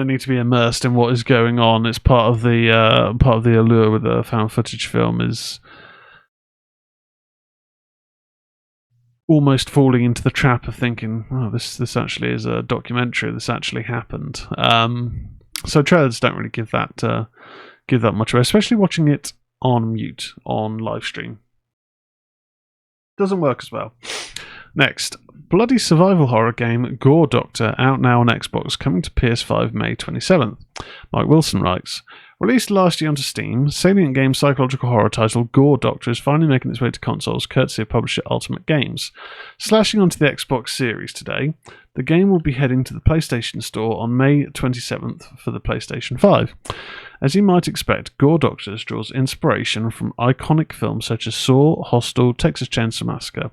need to be immersed in what is going on. It's part of the allure with a found footage film is almost falling into the trap of thinking, "Oh, this actually is a documentary. This actually happened." So trailers don't really give that much away, especially watching it on mute on live stream. Doesn't work as well. Next, bloody survival horror game Gore Doctor out now on Xbox, coming to PS5 May 27th. Mike Wilson writes, released last year onto Steam, Salient Games' psychological horror title Gore Doctor is finally making its way to consoles, courtesy of publisher Ultimate Games. Slashing onto the Xbox Series today, the game will be heading to the PlayStation Store on May 27th for the PlayStation 5. As you might expect, Gore Doctors draws inspiration from iconic films such as Saw, Hostel, Texas Chainsaw Massacre,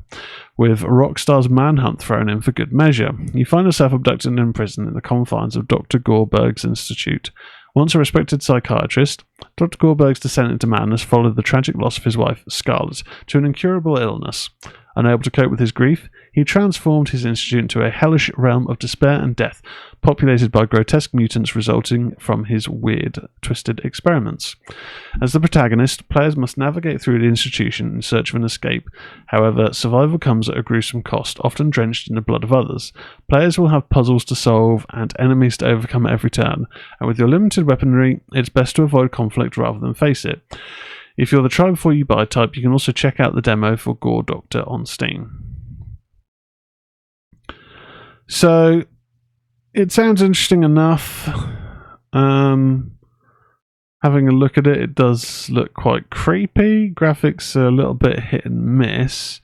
with Rockstar's Manhunt thrown in for good measure. You find yourself abducted and imprisoned in the confines of Dr. Goreberg's Institute. Once a respected psychiatrist, Dr. Goreberg's descent into madness followed the tragic loss of his wife, Scarlett, to an incurable illness. Unable to cope with his grief, he transformed his institute into a hellish realm of despair and death, populated by grotesque mutants resulting from his weird, twisted experiments. As the protagonist, players must navigate through the institution in search of an escape. However, survival comes at a gruesome cost, often drenched in the blood of others. Players will have puzzles to solve and enemies to overcome at every turn, and with your limited weaponry, it's best to avoid conflict rather than face it. If you're the try before you buy type, you can also check out the demo for Gore Doctor on Steam. So, it sounds interesting enough. Having a look at it, it does look quite creepy. Graphics are a little bit hit and miss.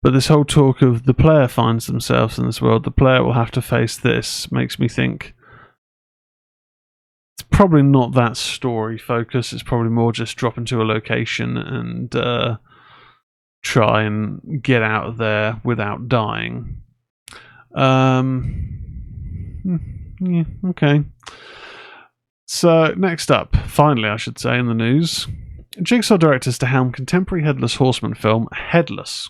But this whole talk of the player finds themselves in this world, the player will have to face this, makes me think it's probably not that story focused. It's probably more just drop into a location and try and get out of there without dying. Yeah, okay. So next up, finally I should say in the news, Jigsaw directors to helm contemporary Headless Horseman film Headless.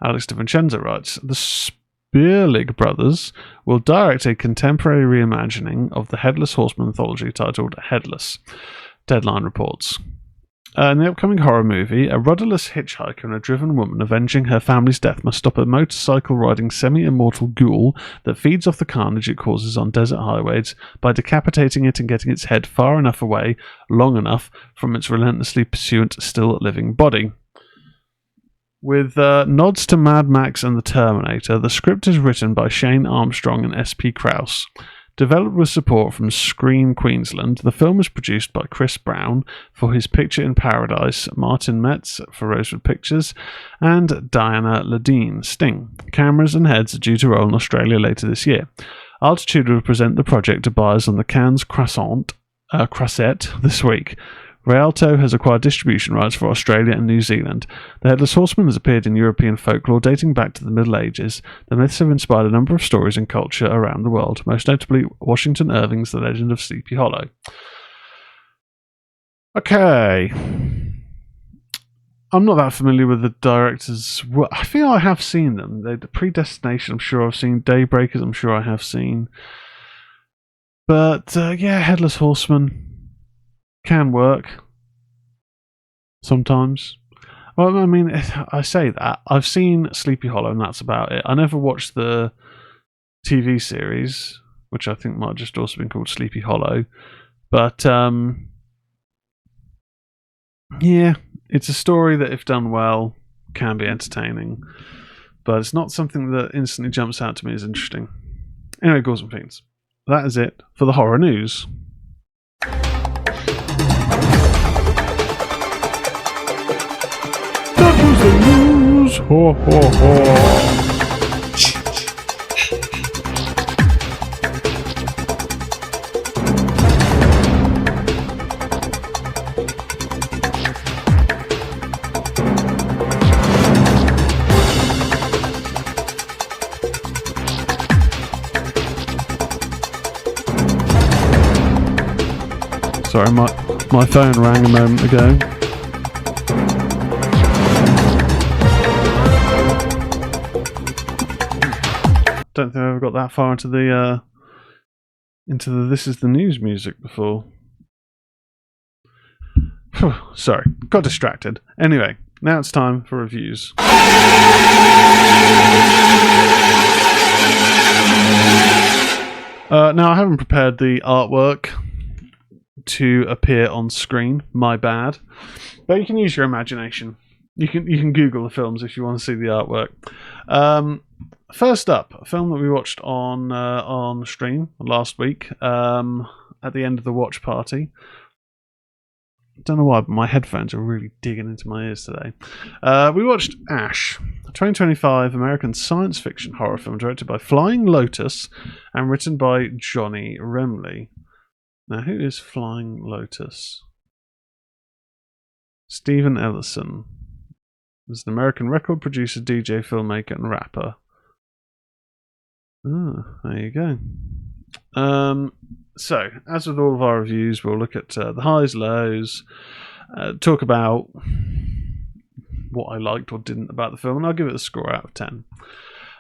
Alex DiVincenzo writes, the Spearlig brothers will direct a contemporary reimagining of the Headless Horseman anthology titled Headless. Deadline reports. In the upcoming horror movie, a rudderless hitchhiker and a driven woman avenging her family's death must stop a motorcycle-riding semi-immortal ghoul that feeds off the carnage it causes on desert highways by decapitating it and getting its head far enough away, long enough, from its relentlessly pursuant, still-living body. With nods to Mad Max and the Terminator, the script is written by Shane Armstrong and S.P. Krauss. Developed with support from Screen Queensland, the film was produced by Chris Brown for his Picture in Paradise, Martin Metz for Rosewood Pictures, and Diana Ledeen, Sting. Cameras and heads are due to roll in Australia later this year. Altitude will present the project to buyers on the Cannes Croissant this week. Rialto has acquired distribution rights for Australia and New Zealand. The Headless Horseman has appeared in European folklore dating back to the Middle Ages. The myths have inspired a number of stories and culture around the world, most notably Washington Irving's The Legend of Sleepy Hollow. Okay. I'm not that familiar with the directors. I feel I have seen them. The Predestination, I'm sure I've seen. Daybreakers, I'm sure I have seen. But, Headless Horseman can work sometimes. Well, I mean, I say that. I've seen Sleepy Hollow and that's about it. I never watched the TV series, which I think might have just also been called Sleepy Hollow. But, it's a story that, if done well, can be entertaining. But it's not something that instantly jumps out to me as interesting. Anyway, Ghouls and Fiends, that is it for the horror news. The news. Ho, ho, ho. Sorry, my phone rang a moment ago. Don't think I've ever got that far into the This Is the News music before. Sorry, got distracted. Anyway, now it's time for reviews. Now I haven't prepared the artwork to appear on screen. My bad. But you can use your imagination. You can Google the films if you want to see the artwork. First up, a film that we watched on stream last week at the end of the watch party. Don't know why, but my headphones are really digging into my ears today. We watched Ash, a 2025 American science fiction horror film directed by Flying Lotus and written by Johnny Remley. Now, who is Flying Lotus? Stephen Ellison is an American record producer, DJ, filmmaker, and rapper. Oh, there you go. So, as with all of our reviews, we'll look at the highs, lows, talk about what I liked or didn't about the film, and I'll give it a score out of 10.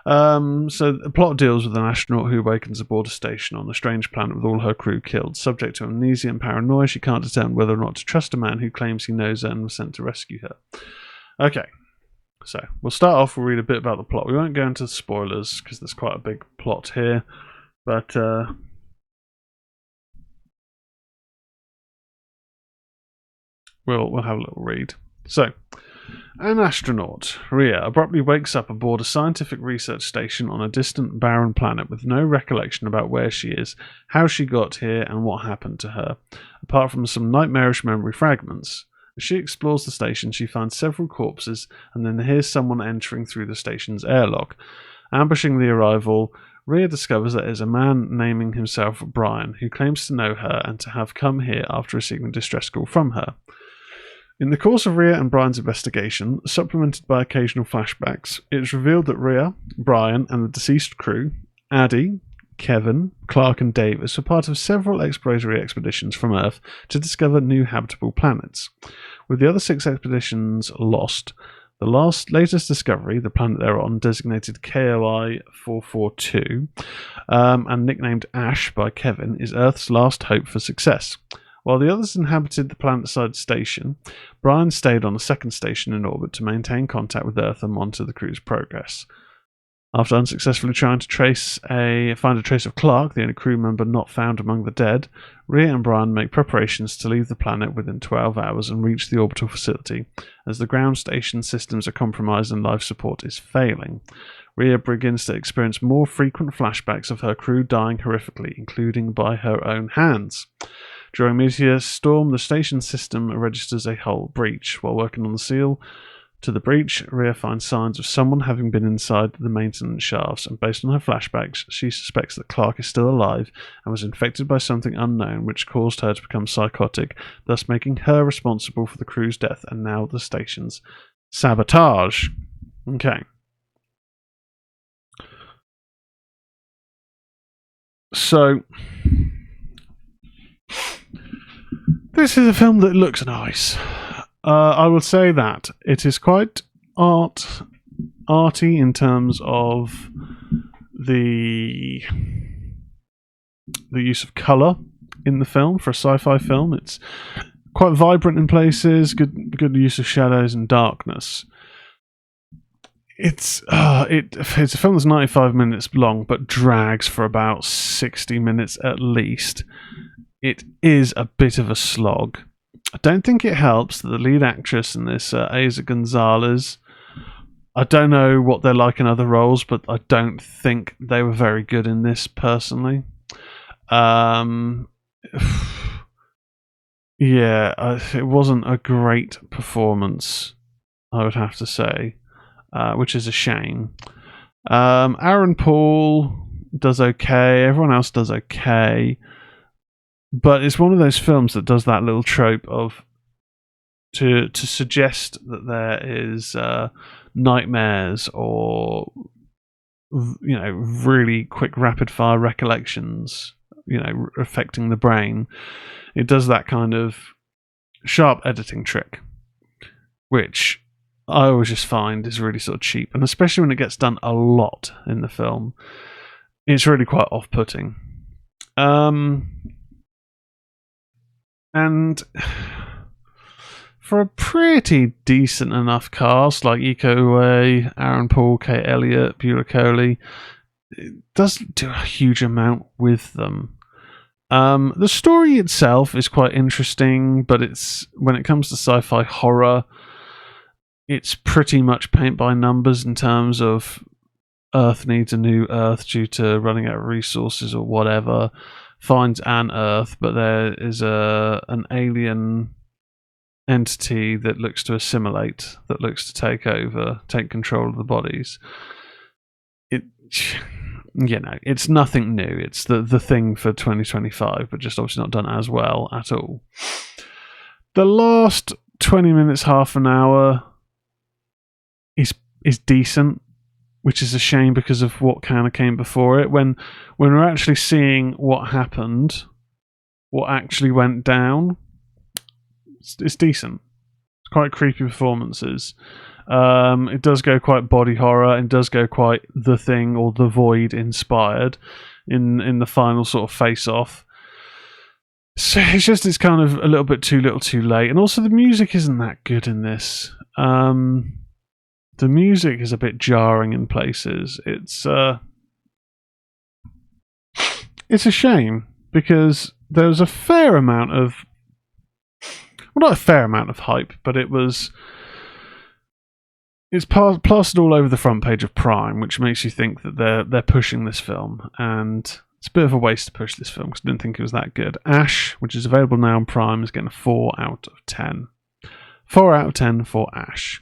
So, the plot deals with an astronaut who awakens aboard a station on a strange planet with all her crew killed. Subject to amnesia and paranoia, she can't determine whether or not to trust a man who claims he knows her and was sent to rescue her. Okay. So, we'll start off, we'll read a bit about the plot. We won't go into spoilers, because there's quite a big plot here. But, we'll have a little read. So, an astronaut, Rhea, abruptly wakes up aboard a scientific research station on a distant, barren planet with no recollection about where she is, how she got here, and what happened to her, apart from some nightmarish memory fragments. As she explores the station, she finds several corpses and then hears someone entering through the station's airlock. Ambushing the arrival, Rhea discovers that there's a man naming himself Brian, who claims to know her and to have come here after receiving a distress call from her. In the course of Rhea and Brian's investigation, supplemented by occasional flashbacks, it is revealed that Rhea, Brian, and the deceased crew, Addie, Kevin, Clark, and Davis were part of several exploratory expeditions from Earth to discover new habitable planets. With the other 6 expeditions lost, the latest discovery, the planet they're on, designated KOI 442, and nicknamed Ash by Kevin, is Earth's last hope for success. While the others inhabited the planet-side station, Brian stayed on a second station in orbit to maintain contact with Earth and monitor the crew's progress. After unsuccessfully trying to find a trace of Clark, the only crew member not found among the dead, Rhea and Brian make preparations to leave the planet within 12 hours and reach the orbital facility, as the ground station systems are compromised and life support is failing. Rhea begins to experience more frequent flashbacks of her crew dying horrifically, including by her own hands. During Meteor Storm, the station system registers a hull breach. While working on the seal to the breach, Rhea finds signs of someone having been inside the maintenance shafts, and based on her flashbacks, she suspects that Clark is still alive and was infected by something unknown which caused her to become psychotic, thus making her responsible for the crew's death and now the station's sabotage. Okay. So, this is a film that looks nice. I will say that it is quite arty in terms of the use of colour in the film for a sci-fi film. It's quite vibrant in places, good use of shadows and darkness. It's a film that's 95 minutes long, but drags for about 60 minutes at least. It is a bit of a slog. I don't think it helps that the lead actress in this, Eiza Gonzalez, I don't know what they're like in other roles, but I don't think they were very good in this personally. It wasn't a great performance, I would have to say, which is a shame. Aaron Paul does okay, everyone else does okay. But it's one of those films that does that little trope of to suggest that there is nightmares or really quick rapid fire recollections affecting the brain. It does that kind of sharp editing trick, which I always just find is really sort of cheap, and especially when it gets done a lot in the film, it's really quite off-putting. And for a pretty decent enough cast like Iko Uwais, Aaron Paul, Kate Elliott, Beulah Coley, it doesn't do a huge amount with them. The story itself is quite interesting, but when it comes to sci-fi horror, it's pretty much paint by numbers in terms of Earth needs a new Earth due to running out of resources or whatever. Finds an Earth, but there is an alien entity that looks to assimilate, that looks to take control of the bodies. It's nothing new. It's the thing for 2025, but just obviously not done as well at all. The last 20 minutes, half an hour is decent, which is a shame because of what kind of came before it. When we're actually seeing what happened, what actually went down, it's decent. It's quite creepy performances. It does go quite body horror, and does go quite The Thing or The Void inspired in the final sort of face-off. So it's kind of a little bit too little too late. And also the music isn't that good in this. The music is a bit jarring in places. It's a shame because there was a fair amount of, well, not a fair amount of hype, but it's plastered all over the front page of Prime, which makes you think that they're pushing this film, and it's a bit of a waste to push this film because I didn't think it was that good. Ash, which is available now on Prime, is getting a 4 out of 10. 4 out of 10 for Ash.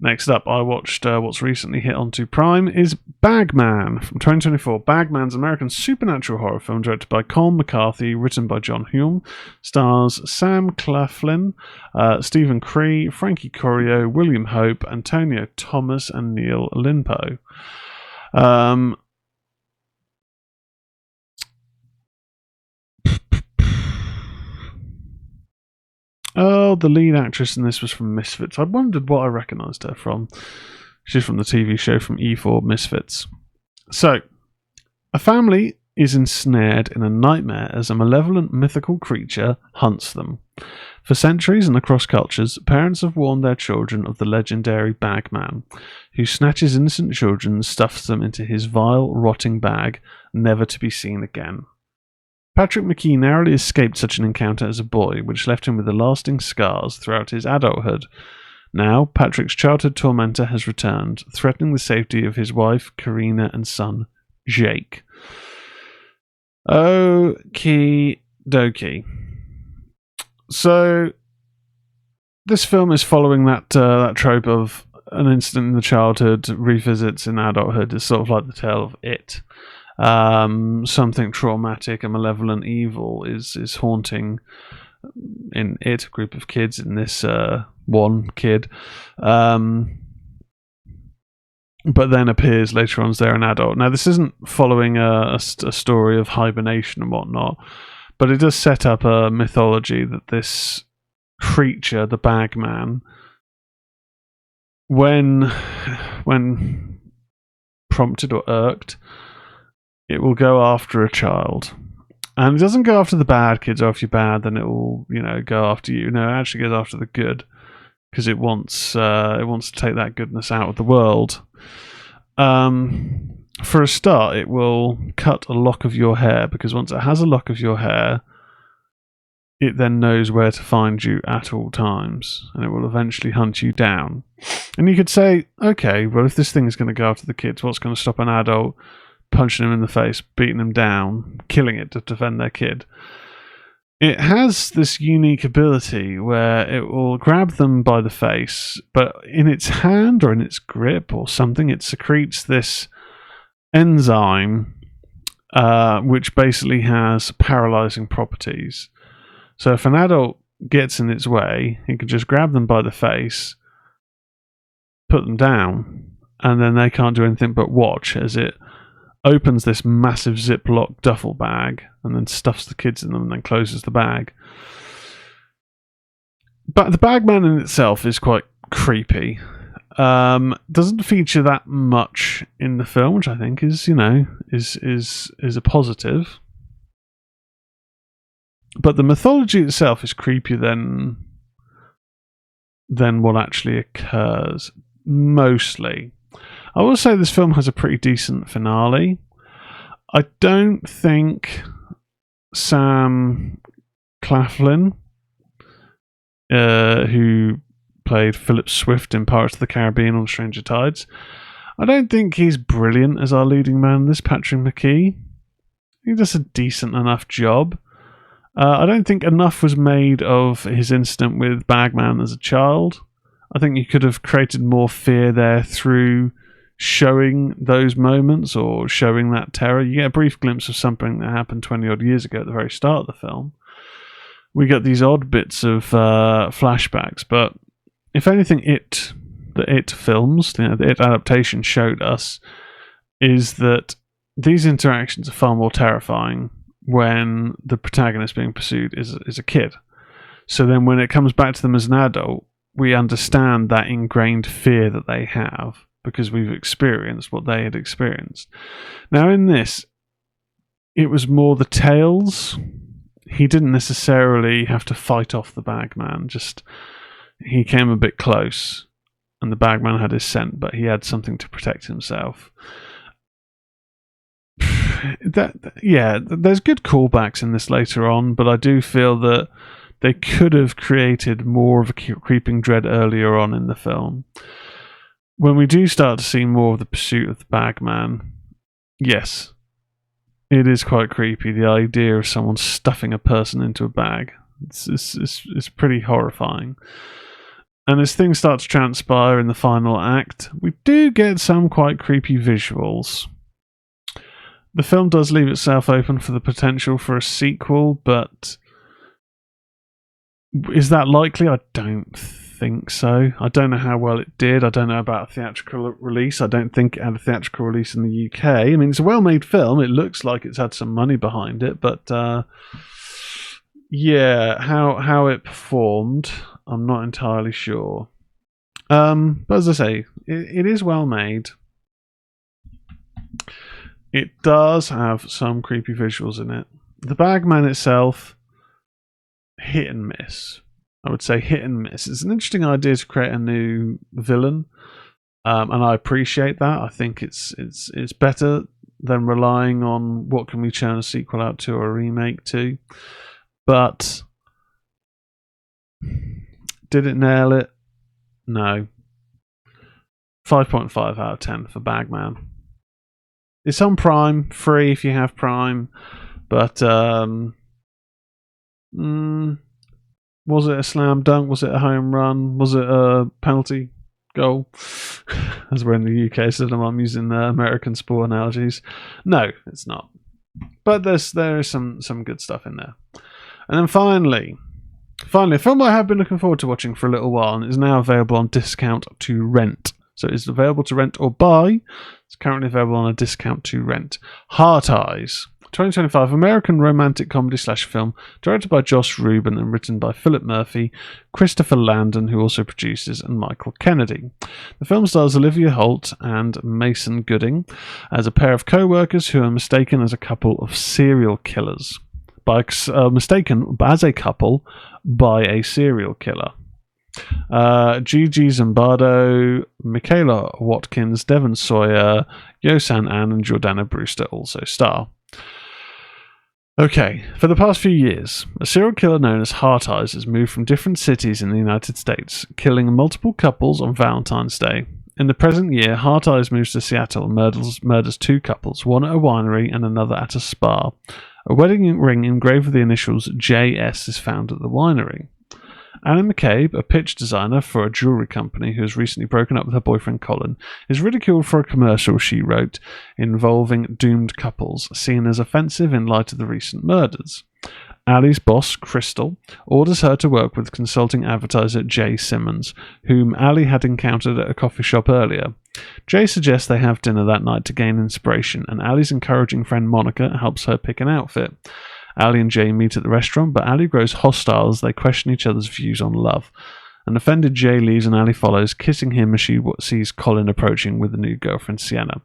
Next up, I watched what's recently hit onto Prime is Bagman from 2024. Bagman's American supernatural horror film directed by Colm McCarthy, written by John Hume, stars Sam Claflin, Stephen Cree, Frankie Corio, William Hope, Antonio Thomas, and Neil Linpo. Oh, the lead actress in this was from Misfits. I wondered what I recognised her from. She's from the TV show from E4 Misfits. So, a family is ensnared in a nightmare as a malevolent mythical creature hunts them. For centuries and across cultures, parents have warned their children of the legendary Bagman, who snatches innocent children and stuffs them into his vile, rotting bag, never to be seen again. Patrick McKee narrowly escaped such an encounter as a boy, which left him with the lasting scars throughout his adulthood. Now, Patrick's childhood tormentor has returned, threatening the safety of his wife, Karina, and son, Jake. Okie dokie. So, this film is following that trope of an incident in the childhood revisits in adulthood. It's sort of like the tale of It. Something traumatic, a malevolent evil is haunting in It, a group of kids, in this one kid. But then appears later on as they're an adult. Now, this isn't following a story of hibernation and whatnot, but it does set up a mythology that this creature, the Bagman, when prompted or irked, it will go after a child. And it doesn't go after the bad kids, or if you're bad, then it will, go after you. No, it actually goes after the good, because it wants to take that goodness out of the world. For a start, it will cut a lock of your hair, because once it has a lock of your hair, it then knows where to find you at all times, and it will eventually hunt you down. And you could say, okay, well, if this thing is going to go after the kids, what's going to stop an adult punching him in the face, beating him down, killing it to defend their kid? It has this unique ability where it will grab them by the face, but in its hand or in its grip or something, it secretes this enzyme which basically has paralyzing properties. So if an adult gets in its way, it can just grab them by the face, put them down, and then they can't do anything but watch as it opens this massive Ziploc duffel bag and then stuffs the kids in them and then closes the bag. But the Bagman in itself is quite creepy. Doesn't feature that much in the film, which I think is a positive. But the mythology itself is creepier than what actually occurs, mostly. I will say this film has a pretty decent finale. I don't think Sam Claflin, who played Philip Swift in Pirates of the Caribbean on Stranger Tides, I don't think he's brilliant as our leading man, this Patrick McKee. He does a decent enough job. I don't think enough was made of his incident with Bagman as a child. I think you could have created more fear there through showing those moments or showing that terror. You get a brief glimpse of something that happened 20 odd years ago at the very start of the film. We get these odd bits of flashbacks, but if anything, the It films, the It adaptation showed us is that these interactions are far more terrifying when the protagonist being pursued is a kid. So then when it comes back to them as an adult, we understand that ingrained fear that they have because we've experienced what they had experienced. Now in this, it was more the tales. He didn't necessarily have to fight off the Bagman, just he came a bit close and the Bagman had his scent, but he had something to protect himself. There's good callbacks in this later on, but I do feel that they could have created more of a creeping dread earlier on in the film. When we do start to see more of the pursuit of the Bagman, yes, it is quite creepy. The idea of someone stuffing a person into a bag, it's pretty horrifying. And as things start to transpire in the final act, we do get some quite creepy visuals. The film does leave itself open for the potential for a sequel, but is that likely? I don't think so. I don't know how well it did. I don't know about a theatrical release. I don't think it had a theatrical release in the UK. I mean, it's a well-made film. It looks like it's had some money behind it, but how it performed, I'm not entirely sure. But as I say, it is well made. It does have some creepy visuals in it. The Bagman itself, hit and miss. I would say hit and miss. It's an interesting idea to create a new villain, and I appreciate that. I think it's better than relying on what can we churn a sequel out to or a remake to. But did it nail it? No. 5.5 out of 10 for Bagman. It's on Prime, free if you have Prime, but was it a slam dunk? Was it a home run? Was it a penalty goal? As we're in the UK cinema, I'm using the American sport analogies. No, it's not. But there is some good stuff in there. And then finally, a film I have been looking forward to watching for a little while, and is now available on discount to rent. So it's available to rent or buy. It's currently available on a discount to rent. Heart Eyes, 2025 American romantic comedy /film, directed by Josh Rubin and written by Philip Murphy, Christopher Landon, who also produces, and Michael Kennedy. The film stars Olivia Holt and Mason Gooding as a pair of co-workers who are mistaken as a couple of serial killers. Mistaken as a couple by a serial killer. Gigi Zimbardo, Michaela Watkins, Devon Sawyer, Yosan Ann, and Jordana Brewster also star. Okay, for the past few years, a serial killer known as Heart Eyes has moved from different cities in the United States, killing multiple couples on Valentine's Day. In the present year, Heart Eyes moves to Seattle and murders two couples, one at a winery and another at a spa. A wedding ring engraved with the initials JS is found at the winery. Anna McCabe, a pitch designer for a jewelry company who has recently broken up with her boyfriend Colin, is ridiculed for a commercial she wrote involving doomed couples, seen as offensive in light of the recent murders. Allie's boss, Crystal, orders her to work with consulting advertiser Jay Simmons, whom Allie had encountered at a coffee shop earlier. Jay suggests they have dinner that night to gain inspiration, and Allie's encouraging friend Monica helps her pick an outfit. Allie and Jay meet at the restaurant, but Allie grows hostile as they question each other's views on love. An offended Jay leaves and Allie follows, kissing him as she sees Colin approaching with a new girlfriend, Sienna.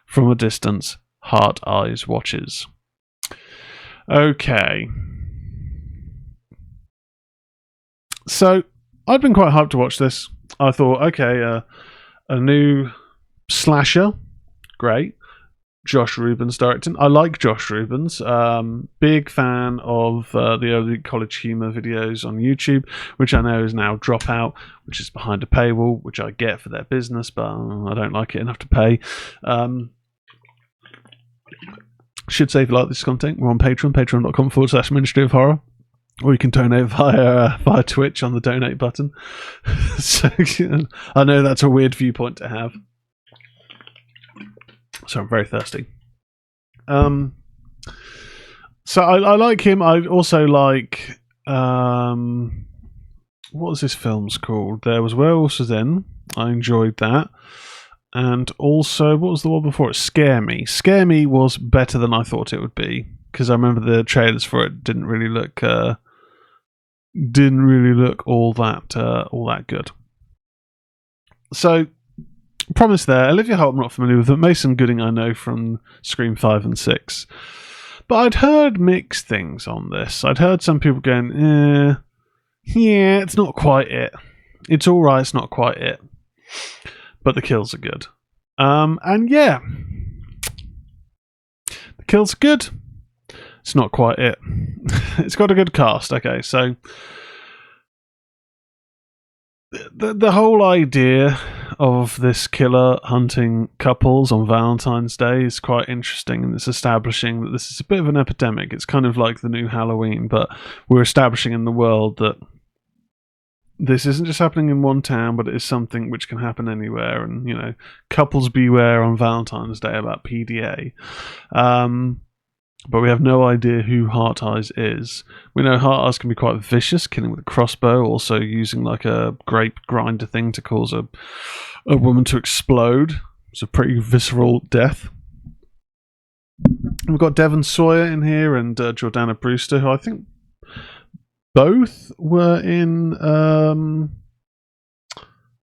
From a distance, Heart Eyes watches. Okay. So, I'd been quite hyped to watch this. I thought, okay, a new slasher, great. Josh Rubin's directing. I like Josh Rubin's. Big fan of the early college humor videos on YouTube, which I know is now Dropout, which is behind a paywall, which I get for their business, but I don't like it enough to pay. Should say if you like this content, we're on Patreon, patreon.com/Ministry of Horror. Or you can donate via Twitch on the donate button. So I know that's a weird viewpoint to have. So I'm very thirsty. So I like him. I also like what was this film's called? There was Werewolves Within. I enjoyed that. And also, what was the one before it? Scare Me. Scare Me was better than I thought it would be, because I remember the trailers for it didn't really look all that good. So, promise there. Olivia Holt I'm not familiar with, but Mason Gooding I know from Scream 5 and 6. But I'd heard mixed things on this. I'd heard some people going, yeah, it's not quite it. It's alright, it's not quite it. But the kills are good. And yeah, the kills are good. It's not quite it. It's got a good cast. Okay, so the whole idea of this killer hunting couples on Valentine's Day is quite interesting, and it's establishing that this is a bit of an epidemic. It's kind of like the new Halloween, but we're establishing in the world that this isn't just happening in one town, but it is something which can happen anywhere. And, you know, couples beware on Valentine's Day about PDA. But we have no idea who Heart Eyes is. We know Heart Eyes can be quite vicious, killing with a crossbow, also using like a grape grinder thing to cause a woman to explode. It's a pretty visceral death. We've got Devon Sawyer in here and Jordana Brewster, who I think both were in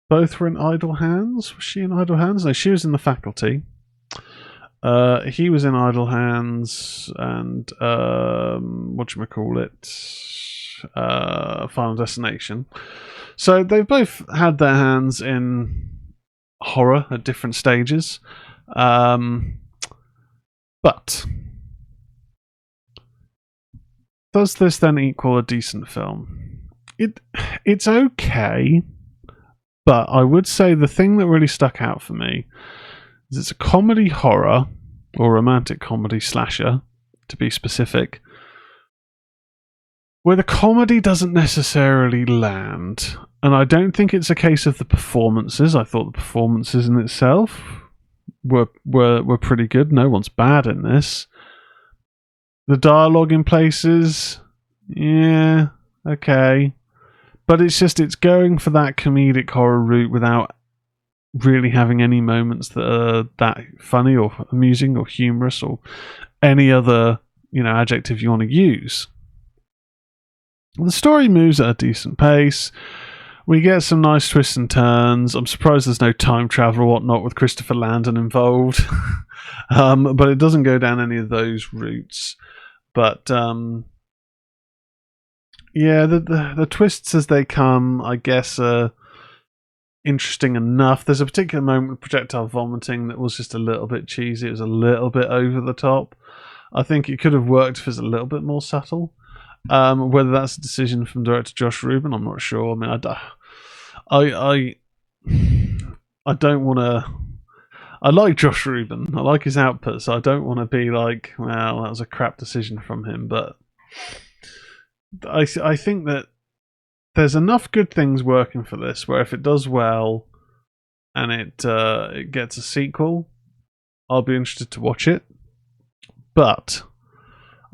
Idle Hands. Was she in Idle Hands? No, she was in The Faculty. He was in Idle Hands and Final Destination. So they've both had their hands in horror at different stages. But does this then equal a decent film? It's okay, but I would say the thing that really stuck out for me is it's a comedy horror, or romantic comedy slasher, to be specific, where the comedy doesn't necessarily land. And I don't think it's a case of the performances. I thought the performances in itself were pretty good. No one's bad in this. The dialogue in places, yeah, okay. But it's going for that comedic horror route without really having any moments that are that funny or amusing or humorous or any other, adjective you want to use. The story moves at a decent pace. We get some nice twists and turns. I'm surprised there's no time travel or whatnot with Christopher Landon involved. But it doesn't go down any of those routes. But the twists as they come, I guess, are interesting enough. There's a particular moment with projectile vomiting that was just a little bit cheesy. It was a little bit over the top. I think it could have worked if it was a little bit more subtle. Whether that's a decision from director Josh Rubin, I'm not sure. I mean, I don't want to. I like Josh Rubin. I like his output, so I don't want to be like, well, that was a crap decision from him. But I think that there's enough good things working for this where if it does well and it gets a sequel, I'll be interested to watch it. But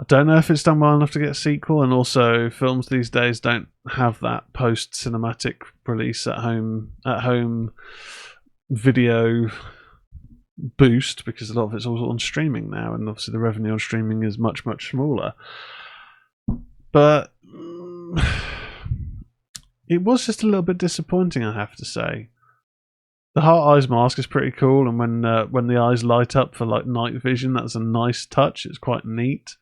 I don't know if it's done well enough to get a sequel, and also films these days don't have that post-cinematic release at home video boost, because a lot of it's all on streaming now, and obviously the revenue on streaming is much, much smaller. But it was just a little bit disappointing, I have to say. The Heart Eyes mask is pretty cool, and when the eyes light up for like night vision, that's a nice touch. It's quite neat.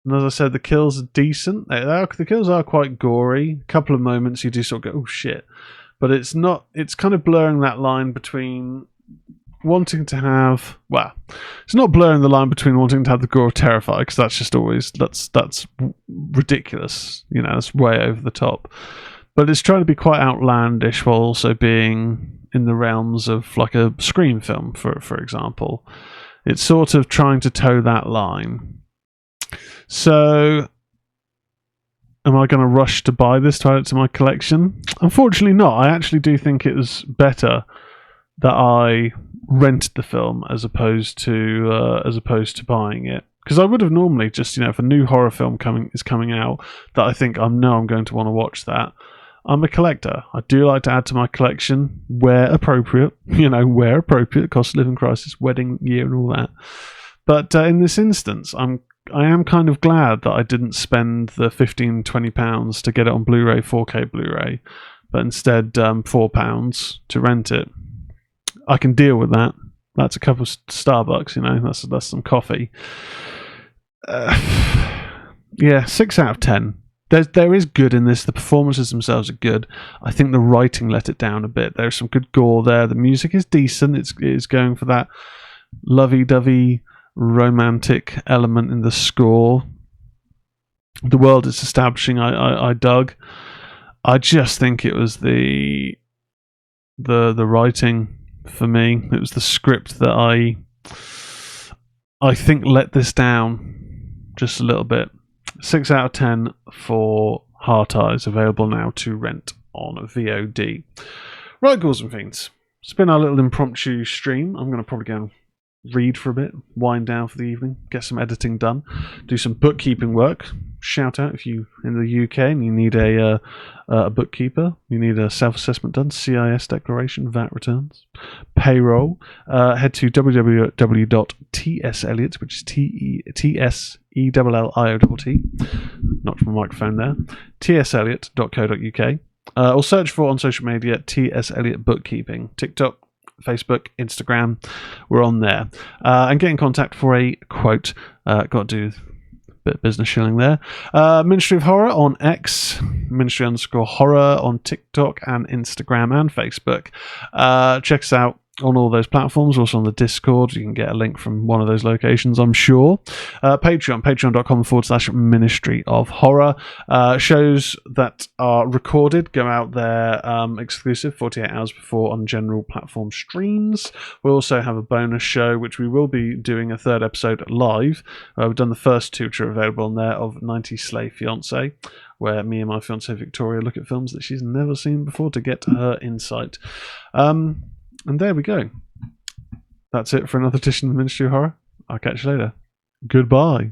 And as I said, the kills are decent. The kills are quite gory. A couple of moments you do sort of go, oh shit. But it's not. It's kind of blurring that line between wanting to have. Well, it's not blurring the line between wanting to have the gore of Terrifier, because that's just always that's ridiculous. It's way over the top. But it's trying to be quite outlandish while also being in the realms of like a Scream film, for example. It's sort of trying to toe that line. So, am I going to rush to buy this to add it to my collection? Unfortunately not. I actually do think it was better that I rented the film as opposed to buying it. Because I would have normally just, if a new horror film is coming out that I think I'm going to want to watch that. I'm a collector. I do like to add to my collection where appropriate. Where appropriate, cost of living crisis, wedding year, and all that. But in this instance, I am kind of glad that I didn't spend the £15-20 to get it on Blu-ray, 4K Blu-ray, but instead £4 to rent it. I can deal with that. That's a couple of Starbucks, that's some coffee. 6 out of 10. There is good in this. The performances themselves are good. I think the writing let it down a bit. There's some good gore there. The music is decent. It's going for that lovey-dovey romantic element in the score. The world it's establishing, I dug. I just think it was the writing for me. It was the script that I think let this down just a little bit. 6 out of 10 for Heart Eyes, available now to rent on VOD. Right, Ghouls and Fiends. It's been our little impromptu stream. I'm going to probably go and read for a bit, wind down for the evening, get some editing done, do some bookkeeping work. Shout out if you in the UK and you need a bookkeeper, you need a self-assessment done, CIS declaration, VAT returns, payroll. Head to www.tselliott, which is TSELLIOTT, not from my microphone there, tselliott.co.uk, or search for on social media TS Elliott Bookkeeping, TikTok, Facebook, Instagram. We're on there. And get in contact for a quote. Got to do a bit of business shilling there. Ministry of Horror on X, Ministry_Horror on TikTok and Instagram and Facebook. Check us out on all those platforms, also on the Discord. You can get a link from one of those locations, I'm sure. Patreon.com/Ministry of Horror. Shows that are recorded go out there exclusive 48 hours before on general platform streams. We also have a bonus show, which we will be doing a third episode live. We've done the first two, which are available on there, of 90 Slay Fiancé, where me and my fiancée Victoria look at films that she's never seen before to get her insight. And there we go. That's it for another edition of the Ministry of Horror. I'll catch you later. Goodbye.